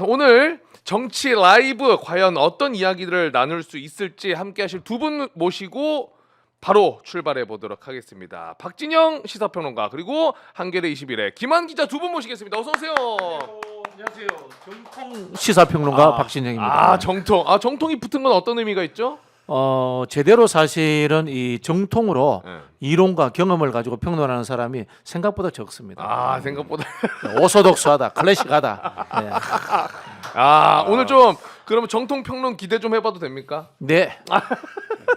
오늘 정치 라이브 과연 어떤 이야기들을 나눌 수 있을지 함께하실 두 분 모시고 바로 출발해 보도록 하겠습니다. 박진영 시사평론가 그리고 한겨레 21의 김한 기자 두 분 모시겠습니다. 어서 오세요. 안녕하세요. 정통 시사평론가 박진영입니다. 정통이 붙은 건 어떤 의미가 있죠? 제대로 사실은 이 정통으로 네. 이론과 경험을 가지고 평론하는 사람이 생각보다 적습니다. 생각보다. 오소독수하다, 클래식하다. 네. 오늘 좀 그러면 정통 평론 기대 좀 해봐도 됩니까? 네.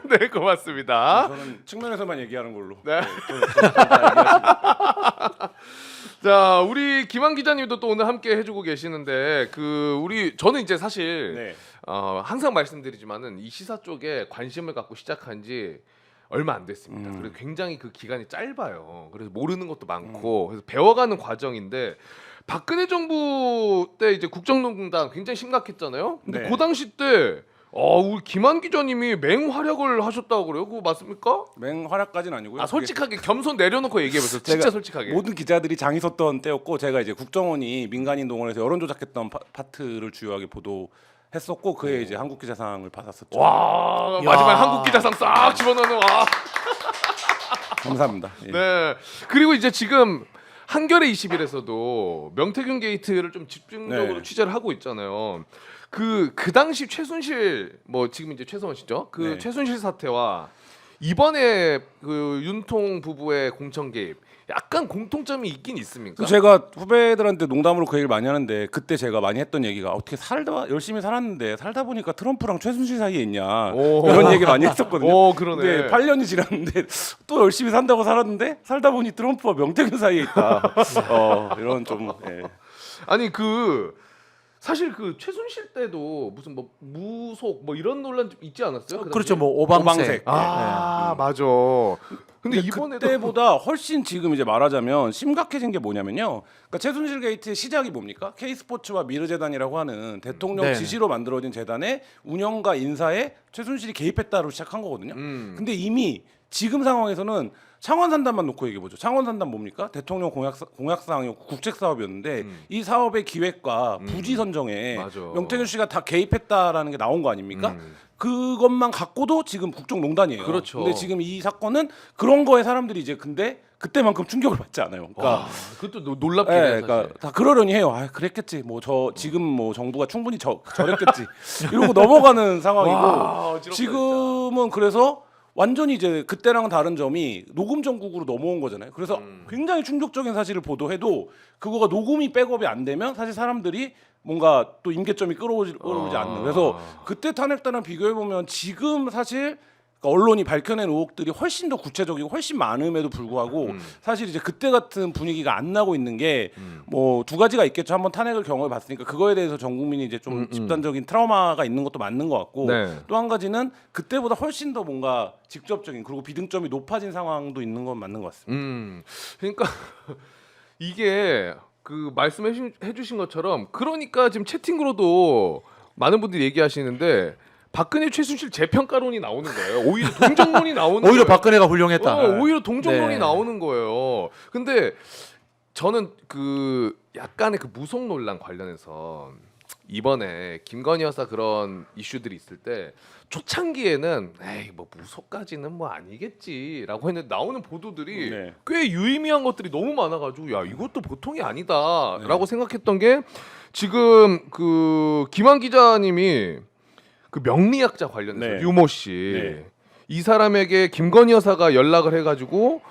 네, 고맙습니다. 저는 측면에서만 얘기하는 걸로. 네. 알겠습니다. 자, 우리 김한 기자님도 또 오늘 함께 해주고 계시는데 저는 이제 사실 네. 항상 말씀드리지만은 이 시사 쪽에 관심을 갖고 시작한 지 얼마 안 됐습니다. 그리고 굉장히 그 기간이 짧아요. 그래서 모르는 것도 많고 그래서 배워가는 과정인데 박근혜 정부 때 이제 국정농단 굉장히 심각했잖아요. 근데 네. 그 당시 때 우리 김한 기자님이 맹활약을 하셨다고 그래요. 그거 맞습니까? 맹활약까지는 아니고요. 솔직하게 겸손 내려놓고 얘기해보세요. 진짜 제가 솔직하게. 모든 기자들이 장이 섰던 때였고 제가 이제 국정원이 민간인 동원해서 여론 조작했던 파트를 주요하게 보도했었고 그에 이제 한국기자상을 받았었죠. 와, 마지막에 한국 기자상 싹 집어넣는 와. 감사합니다. 예. 네. 그리고 이제 지금 한겨레 21에서도 명태균 게이트를 좀 집중적으로 네. 취재를 하고 있잖아요. 그 당시 최순실 지금 이제 최성원 씨죠. 네. 최순실 사태와 이번에 그 윤통 부부의 공천 개입 약간 공통점이 있긴 있습니까? 그 제가 후배들한테 농담으로 그 얘기를 많이 하는데 그때 제가 많이 했던 얘기가 어떻게 열심히 살았는데 살다 보니까 트럼프랑 최순실 사이에 있냐 이런 얘기 많이 했었거든요. 그러네. 근데 8년이 지났는데 또 열심히 산다고 살았는데 살다 보니 트럼프와 명태균 사이에 있다. 이런 좀 아니 사실 최순실 때도 무슨 무속 이런 논란 좀 있지 않았어요? 그 그렇죠. 당시에? 오방색. 맞아. 근데 이번에도 그때보다 훨씬 지금 이제 말하자면 심각해진 게 뭐냐면요. 그러니까 최순실 게이트의 시작이 뭡니까? K스포츠와 미르재단이라고 하는 대통령 네. 지시로 만들어진 재단의 운영과 인사에 최순실이 개입했다로 시작한 거거든요. 근데 이미 지금 상황에서는 창원산단만 놓고 얘기해 보죠. 창원산단 뭡니까? 대통령 공약사항이 국책 사업이었는데 이 사업의 기획과 부지 선정에 맞아. 명태균 씨가 다 개입했다라는 게 나온 거 아닙니까? 그것만 갖고도 지금 국정농단이에요. 그렇죠. 근데 지금 이 사건은 그런 거에 사람들이 이제 근데 그때만큼 충격을 받지 않아요. 그러니까 그것도 놀랍긴 예, 해. 그러니까 다 그러려니 해요. 그랬겠지. 지금 정부가 충분히 저랬겠지. 이러고 넘어가는 상황이고 와, 어지럽다, 지금은 그래서 완전히 이제 그때랑 다른 점이 녹음 전국으로 넘어온 거잖아요. 그래서 굉장히 충격적인 사실을 보도해도 그거가 녹음이 백업이 안 되면 사실 사람들이 뭔가 또 임계점이 끌어오지 않는. 그래서 그때 탄핵단을 비교해 보면 지금 사실 그러니까 언론이 밝혀낸 의혹들이 훨씬 더 구체적이고 훨씬 많음에도 불구하고 사실 이제 그때 같은 분위기가 안 나고 있는 게 두 가지가 있겠죠. 한번 탄핵을 경험해 봤으니까 그거에 대해서 전 국민이 이제 좀 집단적인 트라우마가 있는 것도 맞는 것 같고 네. 또 한 가지는 그때보다 훨씬 더 뭔가 직접적인 그리고 비등점이 높아진 상황도 있는 건 맞는 것 같습니다. 그러니까 이게 말씀해 주신 것처럼 그러니까 지금 채팅으로도 많은 분들이 얘기하시는데 박근혜 최순실 재평가론이 나오는 거예요. 오히려 동정론이 나오는 오히려 거예요. 박근혜가 훌륭했다. 오히려 동정론이 네. 나오는 거예요. 근데 저는 약간의 무속 논란 관련해서 이번에 김건희 여사 그런 이슈들이 있을 때 초창기에는 에이 무속까지는 아니겠지라고 했는데 나오는 보도들이 네. 꽤 유의미한 것들이 너무 많아가지고 야 이것도 보통이 아니다라고 생각했던 게 지금 김한 기자님이 명리학자 관련해서 네. 유모 씨 네. 이 사람에게 김건희 여사가 연락을 해가지고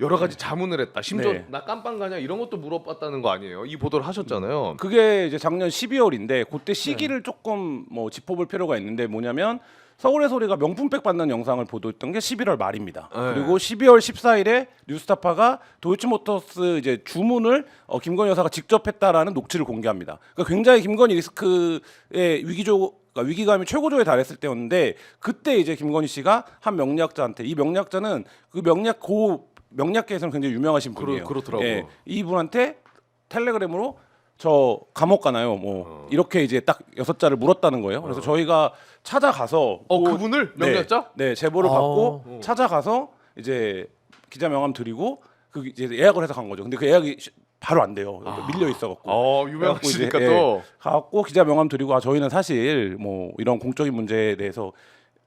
여러 가지 자문을 했다. 심지어 네. 나 깜빵 가냐 이런 것도 물어봤다는 거 아니에요? 이 보도를 하셨잖아요. 그게 이제 작년 12월인데 그때 시기를 조금 짚어볼 필요가 있는데 뭐냐면 서울의 소리가 명품백 받는 영상을 보도했던 게 11월 말입니다. 네. 그리고 12월 14일에 뉴스타파가 도이치모터스 이제 주문을 김건희 여사가 직접 했다라는 녹취를 공개합니다. 그러니까 굉장히 김건희 리스크의 위기감이 최고조에 달했을 때였는데 그때 이제 김건희 씨가 한 명리학자한테 이 명리학자는 명리학계에서는 굉장히 유명하신 분이에요. 그렇더라고. 예, 이분한테 텔레그램으로 저 감옥 가나요? 이렇게 이제 딱 6자를 물었다는 거예요. 그래서 저희가 찾아가서 그분을 명리학자? 네, 제보를 받고 찾아가서 이제 기자 명함 드리고 이제 예약을 해서 간 거죠. 근데 그 예약이 바로 안 돼요. 밀려 있어갖고. 유명하시니까 그래갖고 또. 가갖고 기자 명함 드리고 저희는 사실 뭐 이런 공적인 문제에 대해서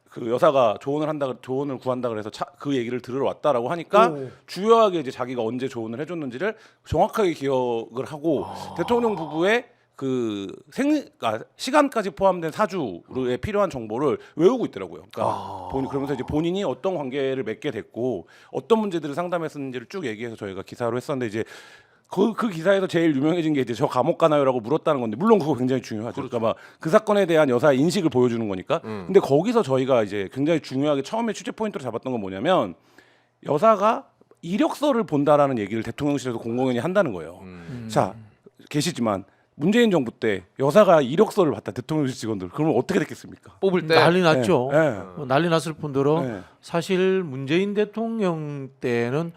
그 여사가 조언을 구한다 그래서 그 얘기를 들으러 왔다라고 하니까 주요하게 이제 자기가 언제 조언을 해줬는지를 정확하게 기억을 하고 대통령 부부의 시간까지 포함된 사주에 필요한 정보를 외우고 있더라고요. 그러니까 그러면서 이제 본인이 어떤 관계를 맺게 됐고 어떤 문제들을 상담했었는지를 쭉 얘기해서 저희가 기사로 했었는데 이제 그 기사에서 제일 유명해진 게 이제 저 감옥 가나요라고 물었다는 건데 물론 그거 굉장히 중요하죠. 그러니까 막 그 사건에 대한 여사의 인식을 보여주는 거니까. 근데 거기서 저희가 이제 굉장히 중요하게 처음에 취재 포인트로 잡았던 건 뭐냐면 여사가 이력서를 본다라는 얘기를 대통령실에서 공공연히 한다는 거예요. 자 계시지만 문재인 정부 때 여사가 이력서를 봤다 대통령실 직원들 그러면 어떻게 됐겠습니까? 뽑을 때 난리 났죠. 네. 난리 났을 뿐더러 네. 사실 문재인 대통령 때는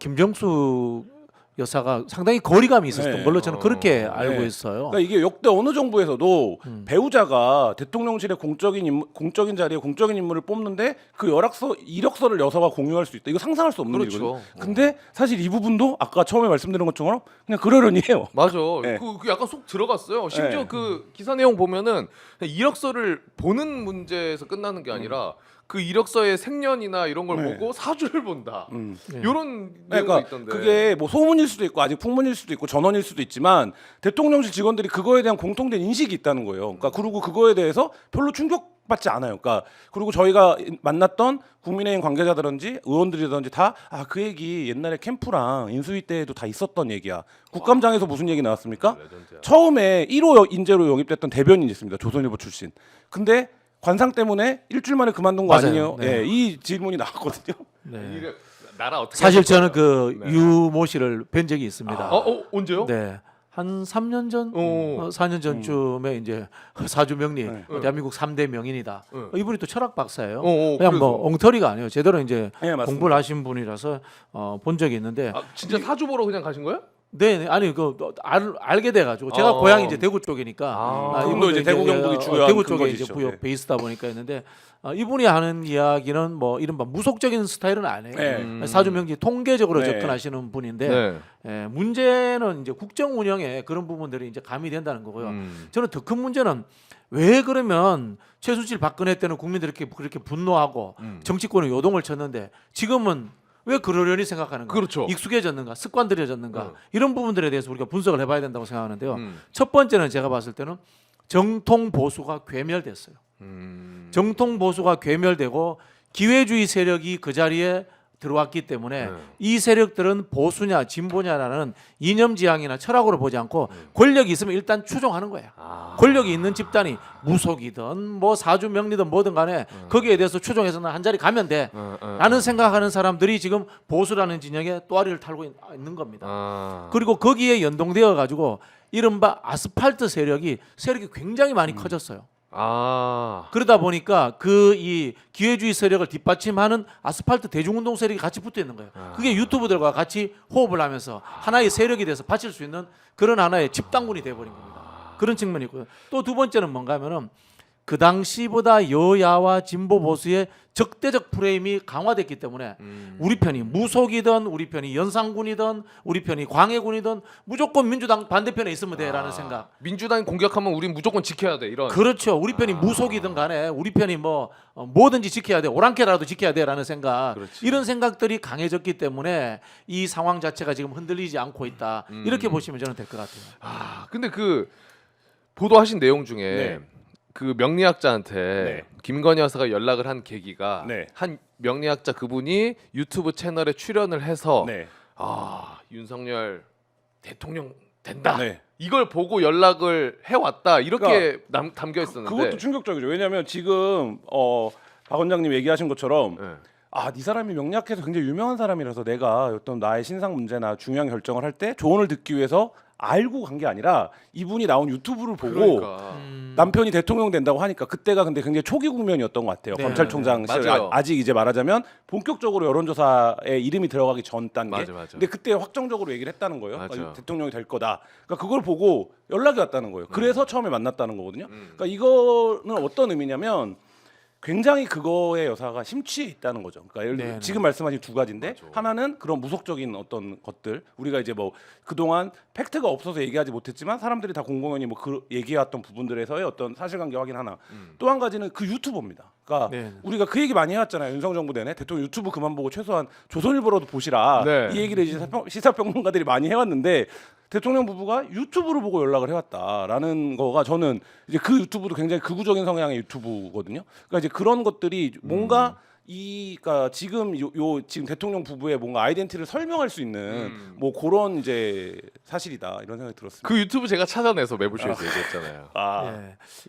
김정숙 여사가 상당히 거리감이 있었던 네. 걸로 저는 그렇게 알고 네. 있어요. 그러니까 이게 역대 어느 정부에서도 배우자가 대통령실의 공적인 자리에 공적인 인물을 뽑는데 그 이력서를 여사와 공유할 수 있다. 이거 상상할 수 없는 그렇죠. 일이거든요. 근데 사실 이 부분도 아까 처음에 말씀드린 것처럼 그냥 그러려니 해요. 맞아. 네. 그 약간 속 들어갔어요. 심지어 네. 그 기사 내용 보면은 이력서를 보는 문제에서 끝나는 게 아니라 그 이력서의 생년이나 이런 걸 네. 보고 사주를 본다. 네. 이런 내용이 그러니까 있던데. 그게 뭐 소문일 수도 있고 아직 풍문일 수도 있고 전원일 수도 있지만 대통령실 직원들이 그거에 대한 공통된 인식이 있다는 거예요. 그러니까 그리고 그거에 대해서 별로 충격받지 않아요. 그러니까 그리고 저희가 만났던 국민의힘 관계자들든지 의원들이든지 다 그 얘기 옛날에 캠프랑 인수위 때에도 다 있었던 얘기야. 국감장에서 무슨 얘기 나왔습니까? 레전드야. 처음에 1호 인재로 영입됐던 대변인이 있습니다. 조선일보 출신. 근데 관상 때문에 일주일 만에 그만둔 거 맞아요. 아니에요? 네. 예, 이 질문이 나왔거든요. 네. 이게 나라 어떻게 사실 하실 저는 거예요? 그 네. 유모 씨를 뵌 적이 있습니다. 언제요? 네. 한 3년 전, 어. 4년 전쯤에 이제 사주 명리 네. 대한민국 3대 명인이다. 이분이 또 철학 박사예요. 그냥 그래서. 뭐 엉터리가 아니에요. 제대로 이제 네, 맞습니다. 공부를 하신 분이라서 본 적이 있는데 진짜 사주 보러 그냥 가신 거예요? 네, 아니 알게 돼가지고 제가 고향이 이제 대구 쪽이니까 그분도 이분도 이제 대구 경북이 주요한 대구 쪽에 이제 근거지죠. 부역 네. 베이스다 보니까 했는데 이분이 하는 이야기는 뭐 이른바 무속적인 스타일은 아니에요. 네. 사주 명리 통계적으로 네. 접근하시는 분인데 네. 문제는 이제 국정 운영에 그런 부분들이 이제 가미된다는 거고요. 저는 더 큰 문제는 왜 그러면 최순실 박근혜 때는 국민들이 그렇게 분노하고 정치권에 요동을 쳤는데 지금은 왜 그러려니 생각하는가? 그렇죠. 익숙해졌는가? 습관들여졌는가? 이런 부분들에 대해서 우리가 분석을 해봐야 된다고 생각하는데요. 첫 번째는 제가 봤을 때는 정통 보수가 괴멸됐어요. 정통 보수가 괴멸되고 기회주의 세력이 그 자리에 들어왔기 때문에 이 세력들은 보수냐 진보냐라는 이념지향이나 철학으로 보지 않고 권력이 있으면 일단 추종하는 거야. 권력이 있는 집단이 무속이든 뭐 사주 명리든 뭐든 간에 거기에 대해서 추종해서는 한 자리 가면 돼 라는 생각하는 사람들이 지금 보수라는 진영에 또아리를 탈고 있는 겁니다. 그리고 거기에 연동되어 가지고 이른바 아스팔트 세력이 굉장히 많이 커졌어요. 그러다 보니까 이 기회주의 세력을 뒷받침하는 아스팔트 대중운동 세력이 같이 붙어 있는 거예요. 그게 유튜브들과 같이 호흡을 하면서 하나의 세력이 돼서 바칠 수 있는 그런 하나의 집단군이 돼버린 겁니다. 그런 측면이 있고요. 또 두 번째는 뭔가 하면은 그 당시보다 여야와 진보 보수의 적대적 프레임이 강화됐기 때문에 우리 편이 무속이든 우리 편이 연산군이든 우리 편이 광해군이든 무조건 민주당 반대편에 있으면 돼라는 생각. 민주당이 공격하면 우린 무조건 지켜야 돼 이런. 그렇죠. 우리 편이 무속이든 간에 우리 편이 뭐든지 지켜야 돼. 오랑캐라도 지켜야 돼라는 생각. 그렇지. 이런 생각들이 강해졌기 때문에 이 상황 자체가 지금 흔들리지 않고 있다. 이렇게 보시면 저는 될 것 같아요. 근데 그 보도하신 내용 중에 네. 그 명리학자한테 네. 김건희 여사가 연락을 한 계기가 네. 한 명리학자 그분이 유튜브 채널에 출연을 해서 네. 윤석열 대통령 된다. 네. 이걸 보고 연락을 해왔다 이렇게 담겨 있었는데 그것도 충격적이죠. 왜냐하면 지금 박 원장님 얘기하신 것처럼 네. 이 사람이 명리학에서 굉장히 유명한 사람이라서 내가 어떤 나의 신상 문제나 중요한 결정을 할 때 조언을 듣기 위해서 알고 간 게 아니라 이분이 나온 유튜브를 보고 그러니까. 남편이 대통령 된다고 하니까 그때가 근데 굉장히 초기 국면이었던 것 같아요. 네. 검찰총장 시절 맞아요. 아직 이제 말하자면 본격적으로 여론조사에 이름이 들어가기 전 단계. 맞아. 근데 그때 확정적으로 얘기를 했다는 거예요. 맞아. 그러니까 대통령이 될 거다. 그러니까 그걸 보고 연락이 왔다는 거예요. 그래서 처음에 만났다는 거거든요. 그러니까 이거는 어떤 의미냐면 굉장히 그거에 여사가 심취해 있다는 거죠. 그러니까 예를 들어 네네. 지금 말씀하신 두 가지인데 맞아. 하나는 그런 무속적인 어떤 것들 우리가 이제 뭐 그동안 팩트가 없어서 얘기하지 못했지만 사람들이 다 공공연히 뭐 그 얘기해왔던 부분들에서의 어떤 사실관계 확인 하나. 또 한 가지는 그 유튜버입니다. 그러니까 네네. 우리가 그 얘기 많이 해왔잖아요. 윤석 정부 내내 대통령 유튜브 그만 보고 최소한 조선일보라도 보시라. 네. 이 얘기를 이제 시사평론가들이 많이 해왔는데 대통령 부부가 유튜브를 보고 연락을 해왔다라는 거가 저는 이제 그 유튜브도 굉장히 극우적인 성향의 유튜브거든요. 그러니까 이제 그런 것들이 뭔가 그러니까 지금 지금 대통령 부부의 뭔가 아이덴티티를 설명할 수 있는 뭐 그런 이제 사실이다 이런 생각이 들었습니다. 그 유튜브 제가 찾아내서 매부쇼에서 얘기했잖아요.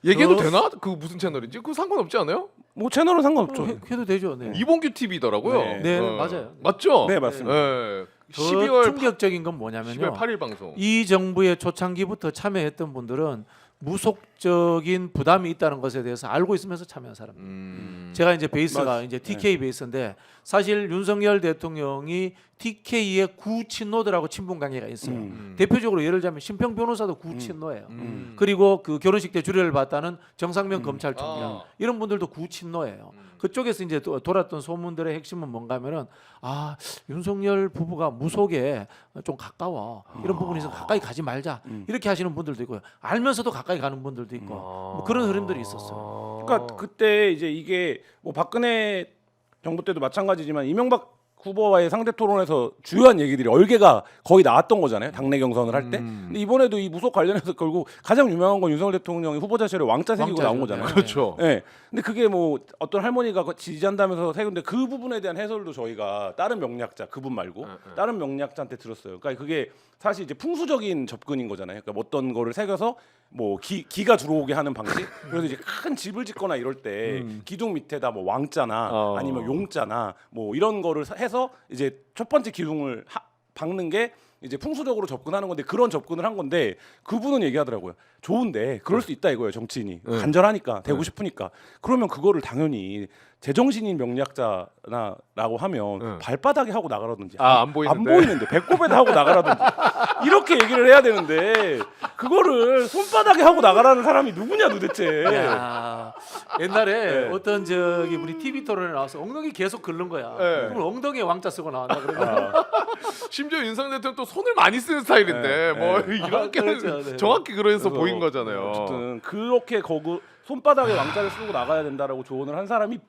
예. 얘기해도 그- 되나? 그 무슨 채널인지? 그거 상관없지 않아요? 뭐 채널은 상관없죠. 해도 되죠. 네. 이봉규 TV더라고요. 네. 네, 맞아요. 맞죠? 네 맞습니다. 네. 더 12월 충격적인 건 12월 뭐냐면요. 8일 방송. 이 정부의 초창기부터 참여했던 분들은 무속적인 부담이 있다는 것에 대해서 알고 있으면서 참여한 사람. 제가 이제 베이스가 이제 TK 베이스인데 사실 윤석열 대통령이 TK의 구친노들하고 친분 관계가 있어요. 대표적으로 예를 들자면 심평 변호사도 구친노예요. 그리고 그 결혼식 때 주례를 받다는 정상면 검찰총장 이런 분들도 구친노예요. 그쪽에서 이제 돌았던 소문들의 핵심은 뭔가면은 아 윤석열 부부가 무속에 좀 가까워 이런 부분에서 가까이 가지 말자 이렇게 하시는 분들도 있고요. 알면서도 가까이 가는 분들도 있고 뭐 그런 흐름들이 있었어요. 그러니까 그때 이제 이게 뭐 박근혜 정부 때도 마찬가지지만 이명박 후보와의 상대 토론에서 주요한 얘기들이 얼개가 거의 나왔던 거잖아요. 당내 경선을 할 때. 근데 이번에도 이 무속 관련해서 결국 가장 유명한 건 윤석열 대통령이 후보자 시절에 왕자 새기고 왕자죠. 나온 거잖아요. 네. 그렇죠. 네. 근데 그게 뭐 어떤 할머니가 지지한다면서 세운데 그 부분에 대한 해설도 저희가 다른 명략자 그분 말고 다른 명략자한테 들었어요. 그러니까 그게 사실 이제 풍수적인 접근인 거잖아요. 그러니까 어떤 거를 새겨서 뭐 기가 들어오게 하는 방식. 그래서 이제 큰 집을 짓거나 이럴 때 기둥 밑에다 뭐 왕자나 아니면 용자나 뭐 이런 거를 해서 이제 첫 번째 기둥을 박는 게 이제 풍수적으로 접근하는 건데 그런 접근을 한 건데 그분은 얘기하더라고요. 좋은데 그럴 수 있다 이거예요. 정치인이 간절하니까 되고 싶으니까 그러면 그거를 당연히 제정신인 명략자나라고 하면 발바닥에 하고 나가라든지 안 보이는데. 배꼽에다 하고 나가라든지 이렇게 얘기를 해야 되는데 그거를 손바닥에 하고 나가라는 사람이 누구냐 도대체. 야, 옛날에 네. 어떤 저기 우리 TV 토론에 나와서 엉덩이 계속 긁는 거야. 네. 그럼 엉덩이에 왕자 쓰고 나왔나 그러면 심지어 윤석열 대통령 또 손을 많이 쓰는 스타일인데 뭐 이렇게 그렇죠, 네. 정확히 그래서 그래서 보인 거잖아요. 어쨌든 그렇게 손바닥에 왕자를 쓰고 나가야 된다라고 조언을 한 사람이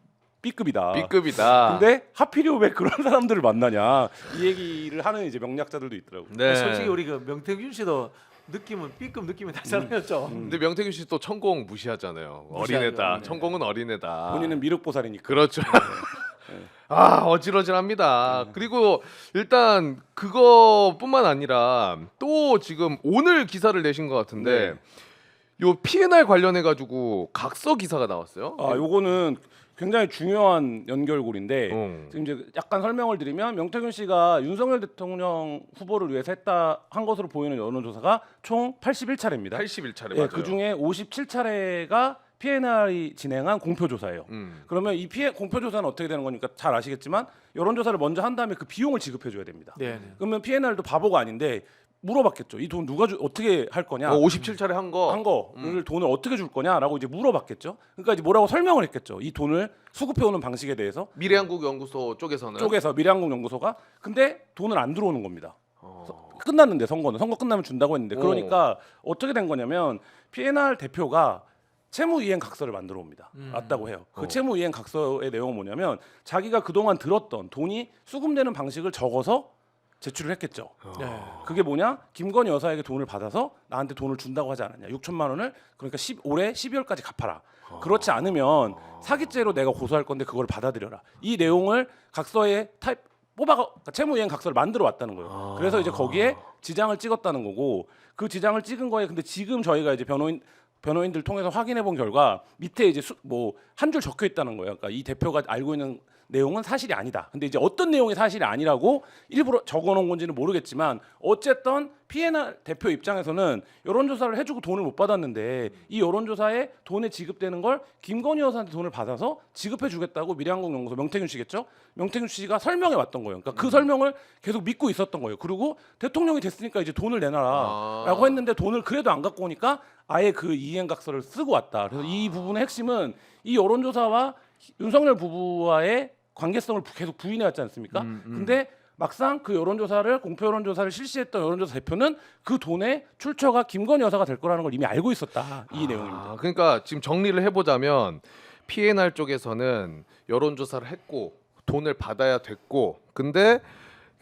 B급이다. B급이다. 근데 하필이면 왜 그런 사람들을 만나냐 이 얘기를 하는 이제 명략자들도 있더라고. 네. 솔직히 우리 그 명태균 씨도 느낌은 B급 느낌이 나잖아요. 근데 명태균 씨 또 천공 무시하잖아요. 무시하죠. 어린애다. 네. 천공은 어린애다. 본인은 미륵보살이니까. 그렇죠. 어질어질합니다. 그리고 일단 그거뿐만 아니라 또 지금 오늘 기사를 내신 것 같은데 요 PNR 관련해 가지고 각서 기사가 나왔어요. 요거는 굉장히 중요한 연결고리인데 지금 이제 약간 설명을 드리면 명태균 씨가 윤석열 대통령 후보를 위해서 한 것으로 보이는 여론조사가 총 81차례입니다. 81차례 예, 맞아요. 그 중에 57차례가 PNR이 진행한 공표조사예요. 그러면 이 공표조사는 어떻게 되는 거니까 잘 아시겠지만 여론조사를 먼저 한 다음에 그 비용을 지급해줘야 됩니다. 네. 그러면 PNR도 바보가 아닌데 물어봤겠죠. 이 돈 누가 어떻게 할 거냐? 57차례 한 거. 한 거를 돈을 어떻게 줄 거냐라고 이제 물어봤겠죠. 그러니까 이제 뭐라고 설명을 했겠죠. 이 돈을 수급해 오는 방식에 대해서 미래한국연구소 쪽에서는 쪽에서 미래한국연구소가 근데 돈을 안 들어오는 겁니다. 끝났는데 선거 끝나면 준다고 했는데 그러니까 어떻게 된 거냐면 PNR 대표가 채무이행 각서를 만들어 옵니다. 왔다고 해요. 그 채무이행 각서의 내용은 뭐냐면 자기가 그동안 들었던 돈이 수금되는 방식을 적어서 제출을 했겠죠. 네. 그게 뭐냐? 김건희 여사에게 돈을 받아서 나한테 돈을 준다고 하지 않았냐? 6천만 원을 그러니까 올해 12월까지 갚아라. 그렇지 않으면 사기죄로 내가 고소할 건데 그걸 받아들여라. 이 내용을 각서에 그러니까 채무이행 각서를 만들어 왔다는 거예요. 그래서 이제 거기에 지장을 찍었다는 거고 그 지장을 찍은 거에 근데 지금 저희가 이제 변호인들 통해서 확인해 본 결과 밑에 이제 뭐 한 줄 적혀 있다는 거예요. 그러니까 이 대표가 알고 있는 내용은 사실이 아니다. 근데 이제 어떤 내용이 사실이 아니라고 일부러 적어놓은 건지는 모르겠지만 어쨌든 PNR 대표 입장에서는 여론조사를 해주고 돈을 못 받았는데 이 여론조사에 돈이 지급되는 걸 김건희 여사한테 돈을 받아서 지급해주겠다고 미래한국연구소 명태균 씨겠죠? 명태균 씨가 설명해 왔던 거예요. 그러니까 그 설명을 계속 믿고 있었던 거예요. 그리고 대통령이 됐으니까 이제 돈을 내놔라라고 했는데 돈을 그래도 안 갖고 오니까 아예 그 이행각서를 쓰고 왔다. 그래서 이 부분의 핵심은 이 여론조사와 윤석열 부부와의 관계성을 계속 부인해왔지 않습니까? 근데 막상 그 여론조사를 공표 여론조사를 실시했던 여론조사 대표는 그 돈의 출처가 김건희 여사가 될 거라는 걸 이미 알고 있었다. 이 내용입니다. 그러니까 지금 정리를 해보자면 P&R 쪽에서는 여론조사를 했고 돈을 받아야 됐고, 근데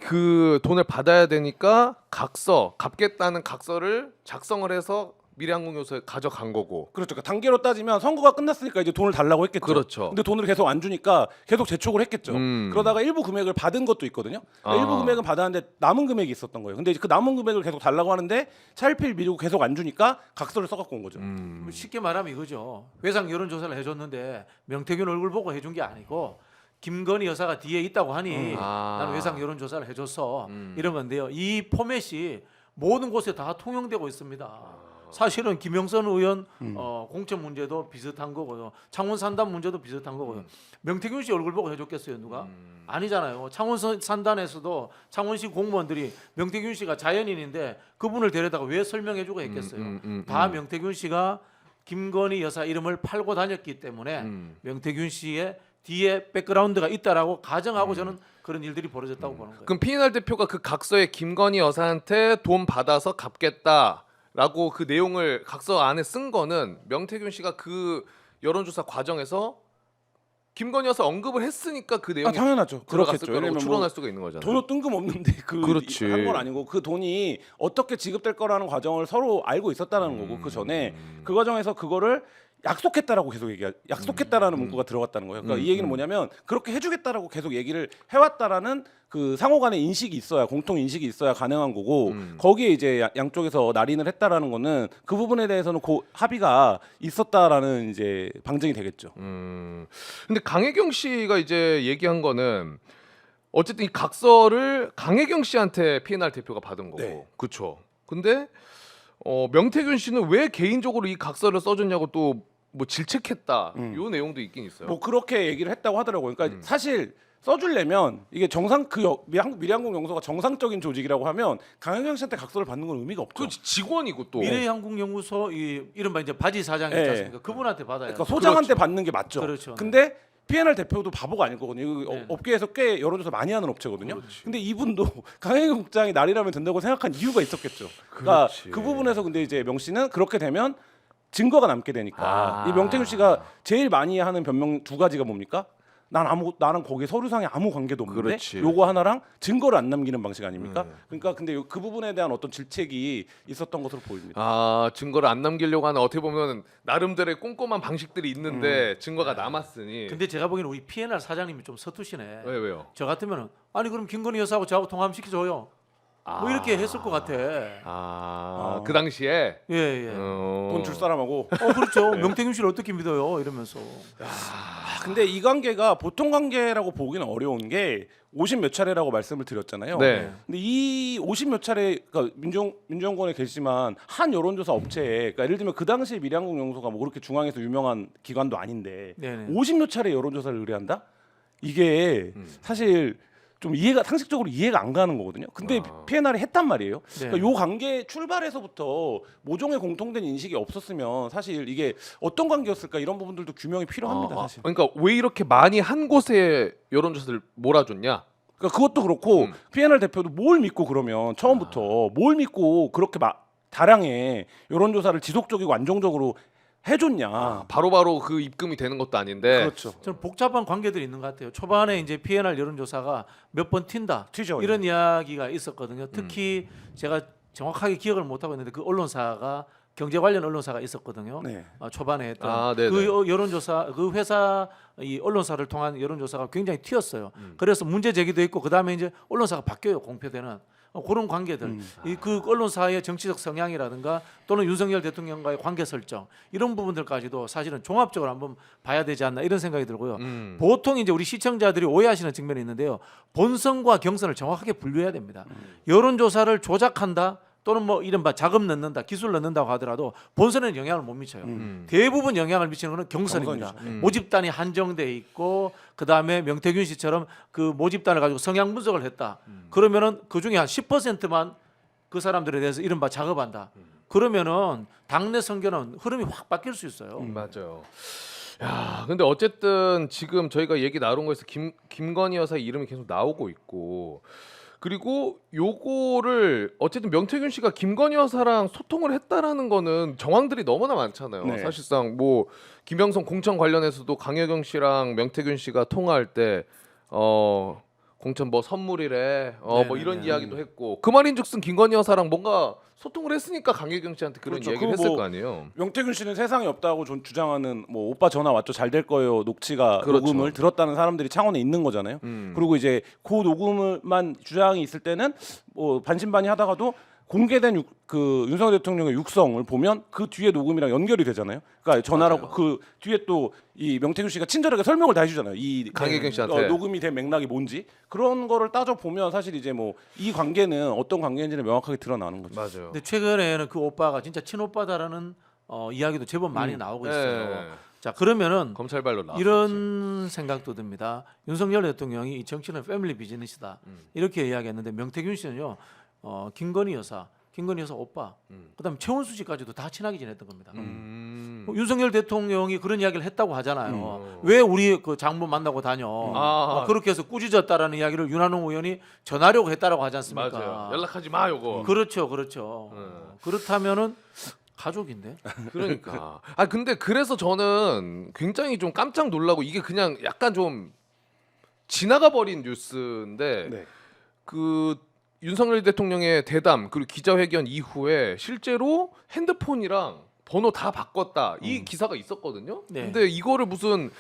그 돈을 받아야 되니까 갚겠다는 각서를 작성을 해서 미래항공요소에 가져간 거고. 그렇죠. 그러니까 단계로 따지면 선거가 끝났으니까 이제 돈을 달라고 했겠죠. 그렇죠. 근데 돈을 계속 안 주니까 계속 재촉을 했겠죠. 그러다가 일부 금액을 받은 것도 있거든요. 그러니까 일부 금액은 받았는데 남은 금액이 있었던 거예요. 근데 이제 그 남은 금액을 계속 달라고 하는데 차일피일 미루고 계속 안 주니까 각서를 써갖고 온 거죠. 쉽게 말하면 이거죠. 회상 여론조사를 해줬는데 명태균 얼굴 보고 해준 게 아니고 김건희 여사가 뒤에 있다고 하니 나는 외상 여론조사를 해줬어 이런 건데요. 이 포맷이 모든 곳에 다 통용되고 있습니다. 사실은 김영선 의원 공천 문제도 비슷한 거고요. 창원 산단 문제도 비슷한 거고요. 명태균 씨 얼굴 보고 해줬겠어요, 누가? 아니잖아요. 창원 산단에서도 창원시 공무원들이 명태균 씨가 자연인인데 그분을 데려다가 왜 설명해주고 했겠어요. 다 명태균 씨가 김건희 여사 이름을 팔고 다녔기 때문에 명태균 씨의 뒤에 백그라운드가 있다라고 가정하고 저는 그런 일들이 벌어졌다고 보는 거예요. 그럼 P&R 대표가 그 각서에 김건희 여사한테 돈 받아서 갚겠다라고 그 내용을 각서 안에 쓴 거는 명태균 씨가 그 여론조사 과정에서 김건희 여사 언급을 했으니까 그 내용이 당연하죠. 들어갔을 그렇겠죠. 거라고 왜냐면 추론할 수가 있는 거잖아요. 돈은 뜬금없는데 그렇지. 한 건 아니고 그 돈이 어떻게 지급될 거라는 과정을 서로 알고 있었다는 거고 그 전에 그 과정에서 그거를 약속했다라고 계속 약속했다라는 문구가 들어갔다는 거예요. 그러니까 이 얘기는 뭐냐면 그렇게 해주겠다라고 계속 얘기를 해왔다라는 그 상호간의 인식이 있어야 공통 인식이 있어야 가능한 거고 거기에 이제 양쪽에서 날인을 했다라는 거는 그 부분에 대해서는 합의가 있었다라는 이제 방증이 되겠죠. 근데 강혜경 씨가 이제 얘기한 거는 어쨌든 이 각서를 강혜경 씨한테 P&R 대표가 받은 거고, 네. 그렇죠. 근데 명태균 씨는 왜 개인적으로 이 각서를 써줬냐고 또 뭐 질책했다. 요 내용도 있긴 있어요. 뭐 그렇게 얘기를 했다고 하더라고요. 그러니까 사실 써주려면 이게 미래항공 영소가 정상적인 조직이라고 하면 강혜경 씨한테 각서를 받는 건 의미가 없죠. 그 직원이고 또 미래항공연구소 이른바 이제 바지 사장 있지 네. 않습니까? 그분한테 받아야 그러니까 소장한테 그렇죠. 받는 게 맞죠. 그렇죠. 근데 P&R 대표도 바보가 아닐 거거든요. 이거 네. 업계에서 꽤 여론조사 많이 하는 업체거든요. 그렇지. 근데 이분도 강혜경 국장이 날이라면 된다고 생각한 이유가 있었겠죠. 그러니까 그렇지. 그 부분에서 근데 이제 명 씨는 그렇게 되면 증거가 남게 되니까 이 명태균 씨가 제일 많이 하는 변명 두 가지가 뭡니까? 나랑 거기 서류상에 아무 관계도 없는데 그렇지. 요거 하나랑 증거를 안 남기는 방식 아닙니까? 그러니까 근데 그 부분에 대한 어떤 질책이 있었던 것으로 보입니다. 증거를 안 남기려고 하는 어떻게 보면 나름대로의 꼼꼼한 방식들이 있는데 증거가 남았으니. 근데 제가 보기에는 우리 P&R 사장님이 좀 서투시네. 왜요? 저 같으면은 아니 그럼 김건희 여사하고 저하고 통화 한번 시켜줘요. 뭐 이렇게 했을 것 같아. 그 당시에 예. 돈 줄 사람하고. 그렇죠. 명태균 씨를 어떻게 믿어요? 이러면서. 근데 이 관계가 보통 관계라고 보기는 어려운 게 50 몇 차례라고 말씀을 드렸잖아요. 네. 근데 이 50 몇 차례 그러니까 민주연구원에 계시지만 한 여론조사 업체에 그러니까 예를 들면 그 당시에 미래항공 연구소가 뭐 그렇게 중앙에서 유명한 기관도 아닌데 네네. 50 몇 차례 여론조사를 의뢰한다? 이게 사실 좀 상식적으로 이해가 안 가는 거거든요. 근데 P&R이 했단 말이에요. 네. 그러니까 요 관계 출발에서부터 모종의 공통된 인식이 없었으면 사실 이게 어떤 관계였을까 이런 부분들도 규명이 필요합니다. 사실. 그러니까 왜 이렇게 많이 한 곳에 여론조사를 몰아줬냐? 그러니까 그것도 그렇고 P&R 대표도 뭘 믿고 그러면 처음부터 뭘 믿고 그렇게 다량의 여론조사를 지속적이고 안정적으로 해줬냐. 바로바로 그 입금이 되는 것도 아닌데. 그렇죠. 저는 복잡한 관계들이 있는 것 같아요. 초반에 이제 P&R 여론조사가 몇 번 튀죠. 이런 이야기가 있었거든요. 특히 제가 정확하게 기억을 못 하고 있는데 그 언론사가 경제 관련 언론사가 있었거든요. 네. 초반에 했던 네네. 그 여론조사 그 회사 이 언론사를 통한 여론조사가 굉장히 튀었어요. 그래서 문제 제기도 있고 그 다음에 이제 언론사가 바뀌어요. 공표되는 그런 관계들, 그 언론사의 정치적 성향이라든가 또는 윤석열 대통령과의 관계 설정 이런 부분들까지도 사실은 종합적으로 한번 봐야 되지 않나 이런 생각이 들고요. 보통 이제 우리 시청자들이 오해하시는 측면이 있는데요. 본선과 경선을 정확하게 분류해야 됩니다. 여론조사를 조작한다. 또는 뭐 이른바 자금 넣는다, 기술 넣는다고 하더라도 본선에는 영향을 못 미쳐요. 대부분 영향을 미치는 것은 경선입니다. 모집단이 한정돼 있고 그 다음에 명태균 씨처럼 그 모집단을 가지고 성향 분석을 했다. 그러면은 그 중에 한 10%만 그 사람들에 대해서 이른바 작업한다. 그러면은 당내 선거는 흐름이 확 바뀔 수 있어요. 맞아요. 야, 근데 어쨌든 지금 저희가 얘기 나눈 거에서 김건희 여사 이름이 계속 나오고 있고, 그리고 요거를 어쨌든 명태균 씨가 김건희 여사랑 소통을 했다라는 거는 정황들이 너무나 많잖아요. 네. 사실상 뭐 김영선 공천 관련해서도 강혜경 씨랑 명태균 씨가 통화할 때 공천 뭐 선물이래 뭐 이런 이야기도 했고, 그 말인즉슨 김건희 여사랑 뭔가 소통을 했으니까 강혜경 씨한테 그런 그렇죠. 얘기를 그거 했을 뭐 거 아니에요. 명태균 씨는 세상에 없다고 주장하는 뭐 오빠 전화 왔죠 잘 될 거예요 녹취가 그렇죠. 녹음을 들었다는 사람들이 창원에 있는 거잖아요. 그리고 이제 그 녹음을만 주장이 있을 때는 뭐 반신반의하다가도 공개된 그 윤석열 대통령의 육성을 보면 그 뒤에 녹음이랑 연결이 되잖아요. 그러니까 전화라고 맞아요. 그 뒤에 또 이 명태균 씨가 친절하게 설명을 다 해주잖아요. 이 강혜경 씨한테. 녹음이 된 맥락이 뭔지 그런 거를 따져 보면 사실 이제 뭐 이 관계는 어떤 관계인지는 명확하게 드러나는 거죠. 맞아요. 근데 최근에는 그 오빠가 진짜 친오빠다라는 이야기도 제법 많이 나오고 있어요. 네. 자 그러면은 검찰발로 나왔지. 이런 생각도 듭니다. 윤석열 대통령이 이 정치는 패밀리 비즈니스다 이렇게 이야기했는데 명태균 씨는요 김건희 여사 오빠 그다음에 최원수 씨까지도 다 친하게 지냈던 겁니다. 윤석열 대통령이 그런 이야기를 했다고 하잖아요. 왜 우리 그 장모 만나고 다녀? 그렇게 해서 꾸짖었다라는 이야기를 윤한홍 의원이 전하려고 했다라고 하지 않습니까? 맞아요. 연락하지 마 요거. 그렇죠. 그렇다면은 가족인데. 그러니까. 아 근데 그래서 저는 굉장히 좀 깜짝 놀라고, 이게 그냥 약간 좀 지나가 버린 뉴스인데 네. 그 윤석열 대통령의 대담 그리고 기자회견 이후에 실제로 핸드폰이랑 번호 다 바꿨다 이 기사가 있었거든요. 네. 근데 이거를 무슨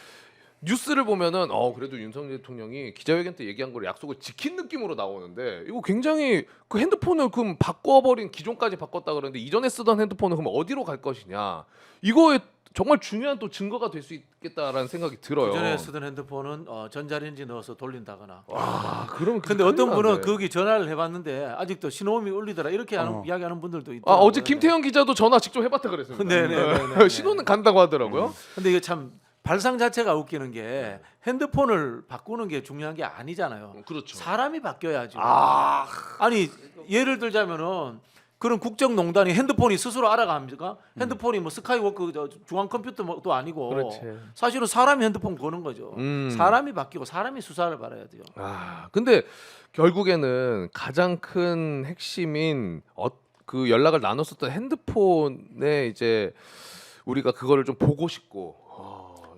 뉴스를 보면은 그래도 윤석열 대통령이 기자회견 때 얘기한 걸 약속을 지킨 느낌으로 나오는데, 이거 굉장히 그 핸드폰을 그럼 바꿔버린, 기존까지 바꿨다 그러는데 이전에 쓰던 핸드폰은 그럼 어디로 갈 것이냐, 이거에 정말 중요한 또 증거가 될 수 있겠다라는 생각이 들어요. 그전에 쓰던 핸드폰은 전자레인지 넣어서 돌린다거나. 그러면 근데 어떤 분은 거기 전화를 해봤는데 아직도 신호음이 울리더라 이렇게 이야기하는 분들도 있다. 어제 김태형 기자도 전화 직접 해봤다 그랬습니다. 네네네. 신호는 간다고 하더라고요. 근데 이게 참 발상 자체가 웃기는 게 핸드폰을 바꾸는 게 중요한 게 아니잖아요. 그렇죠. 사람이 바뀌어야죠. 아니 예를 들자면은 그런 국정농단이 핸드폰이 스스로 알아갑니까? 핸드폰이 뭐 스카이워크 중앙 컴퓨터도 아니고 그렇지. 사실은 사람이 핸드폰 거는 거죠. 사람이 바뀌고 사람이 수사를 받아야 돼요. 근데 결국에는 가장 큰 핵심인 그 연락을 나눴었던 핸드폰에 이제 우리가 그거를 좀 보고 싶고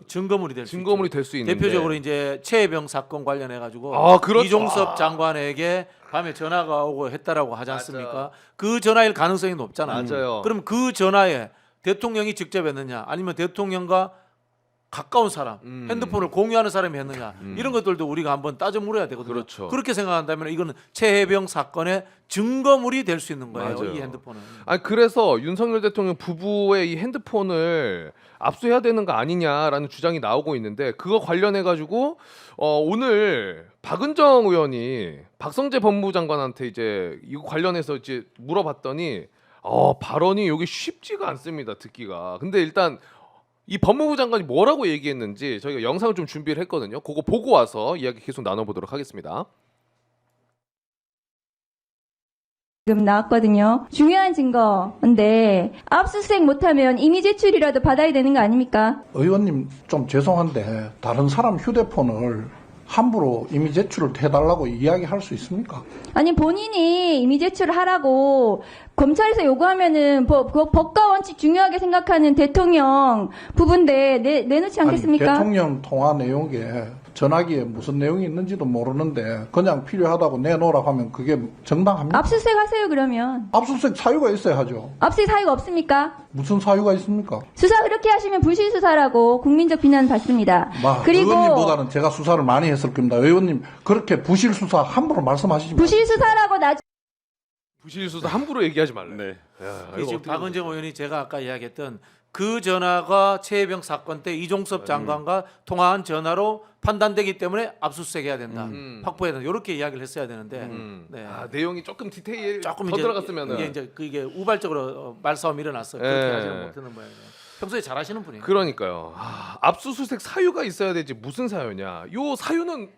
증거물이 될 수 증거물이 있죠. 될 수 있는데, 대표적으로 이제 최혜병 사건 관련해 가지고 그렇죠. 이종섭 장관에게 밤에 전화가 오고 했다라고 하지 않습니까? 맞아요. 그 전화일 가능성이 높잖아요. 맞아요. 그럼 그 전화에 대통령이 직접 했느냐, 아니면 대통령과 가까운 사람, 핸드폰을 공유하는 사람이 했느냐, 이런 것들도 우리가 한번 따져 물어야 되거든요. 그렇죠. 그렇게 생각한다면 이거는 최혜병 사건의 증거물이 될 수 있는 거예요. 맞아요. 이 핸드폰은. 그래서 윤석열 대통령 부부의 이 핸드폰을 압수해야 되는 거 아니냐라는 주장이 나오고 있는데, 그거 관련해 가지고 오늘 박은정 의원이 박성재 법무부 장관한테 이제 이거 관련해서 이제 물어봤더니 발언이 여기 쉽지가 않습니다, 듣기가. 근데 일단 이 법무부 장관이 뭐라고 얘기했는지 저희가 영상을 좀 준비를 했거든요. 그거 보고 와서 이야기 계속 나눠보도록 하겠습니다. 지금 나왔거든요. 중요한 증거인데 압수수색 못하면 이미 제출이라도 받아야 되는 거 아닙니까? 의원님 좀 죄송한데 다른 사람 휴대폰을 함부로 이미 제출을 해달라고 이야기할 수 있습니까? 아니 본인이 이미 제출을 하라고 검찰에서 요구하면은 법과 원칙 중요하게 생각하는 대통령 부분인데 내놓지 않겠습니까? 아니, 대통령 통화 내용에 전화기에 무슨 내용이 있는지도 모르는데 그냥 필요하다고 내놓으라고 하면 그게 정당합니까? 압수수색 하세요 그러면. 압수수색 사유가 있어야 하죠. 압수수색 사유가 없습니까? 무슨 사유가 있습니까? 수사 그렇게 하시면 불실수사라고 국민적 비난 받습니다. 그리고 의원님보다는 제가 수사를 많이 했을 겁니다. 의원님 그렇게 부실수사 함부로 말씀하시지 마세요. 불실수사라고 부실수사 함부로 얘기하지 말래. 네. 그 지금 박은정 의원이 제가 아까 이야기했던 그 전화가 최혜병 사건 때 이종섭 장관과 통화한 전화로 판단되기 때문에 압수수색해야 된다, 확보해야 된다, 이렇게 이야기를 했어야 되는데 네. 내용이 조금 디테일 조금 더 이제 들어갔으면은 이게 그게 우발적으로 말싸움이 일어났어요. 그렇게 예. 하지는 못하는 모양이에요. 평소에 잘하시는 분이에요. 그러니까요. 압수수색 사유가 있어야 되지 무슨 사유냐. 요 사유는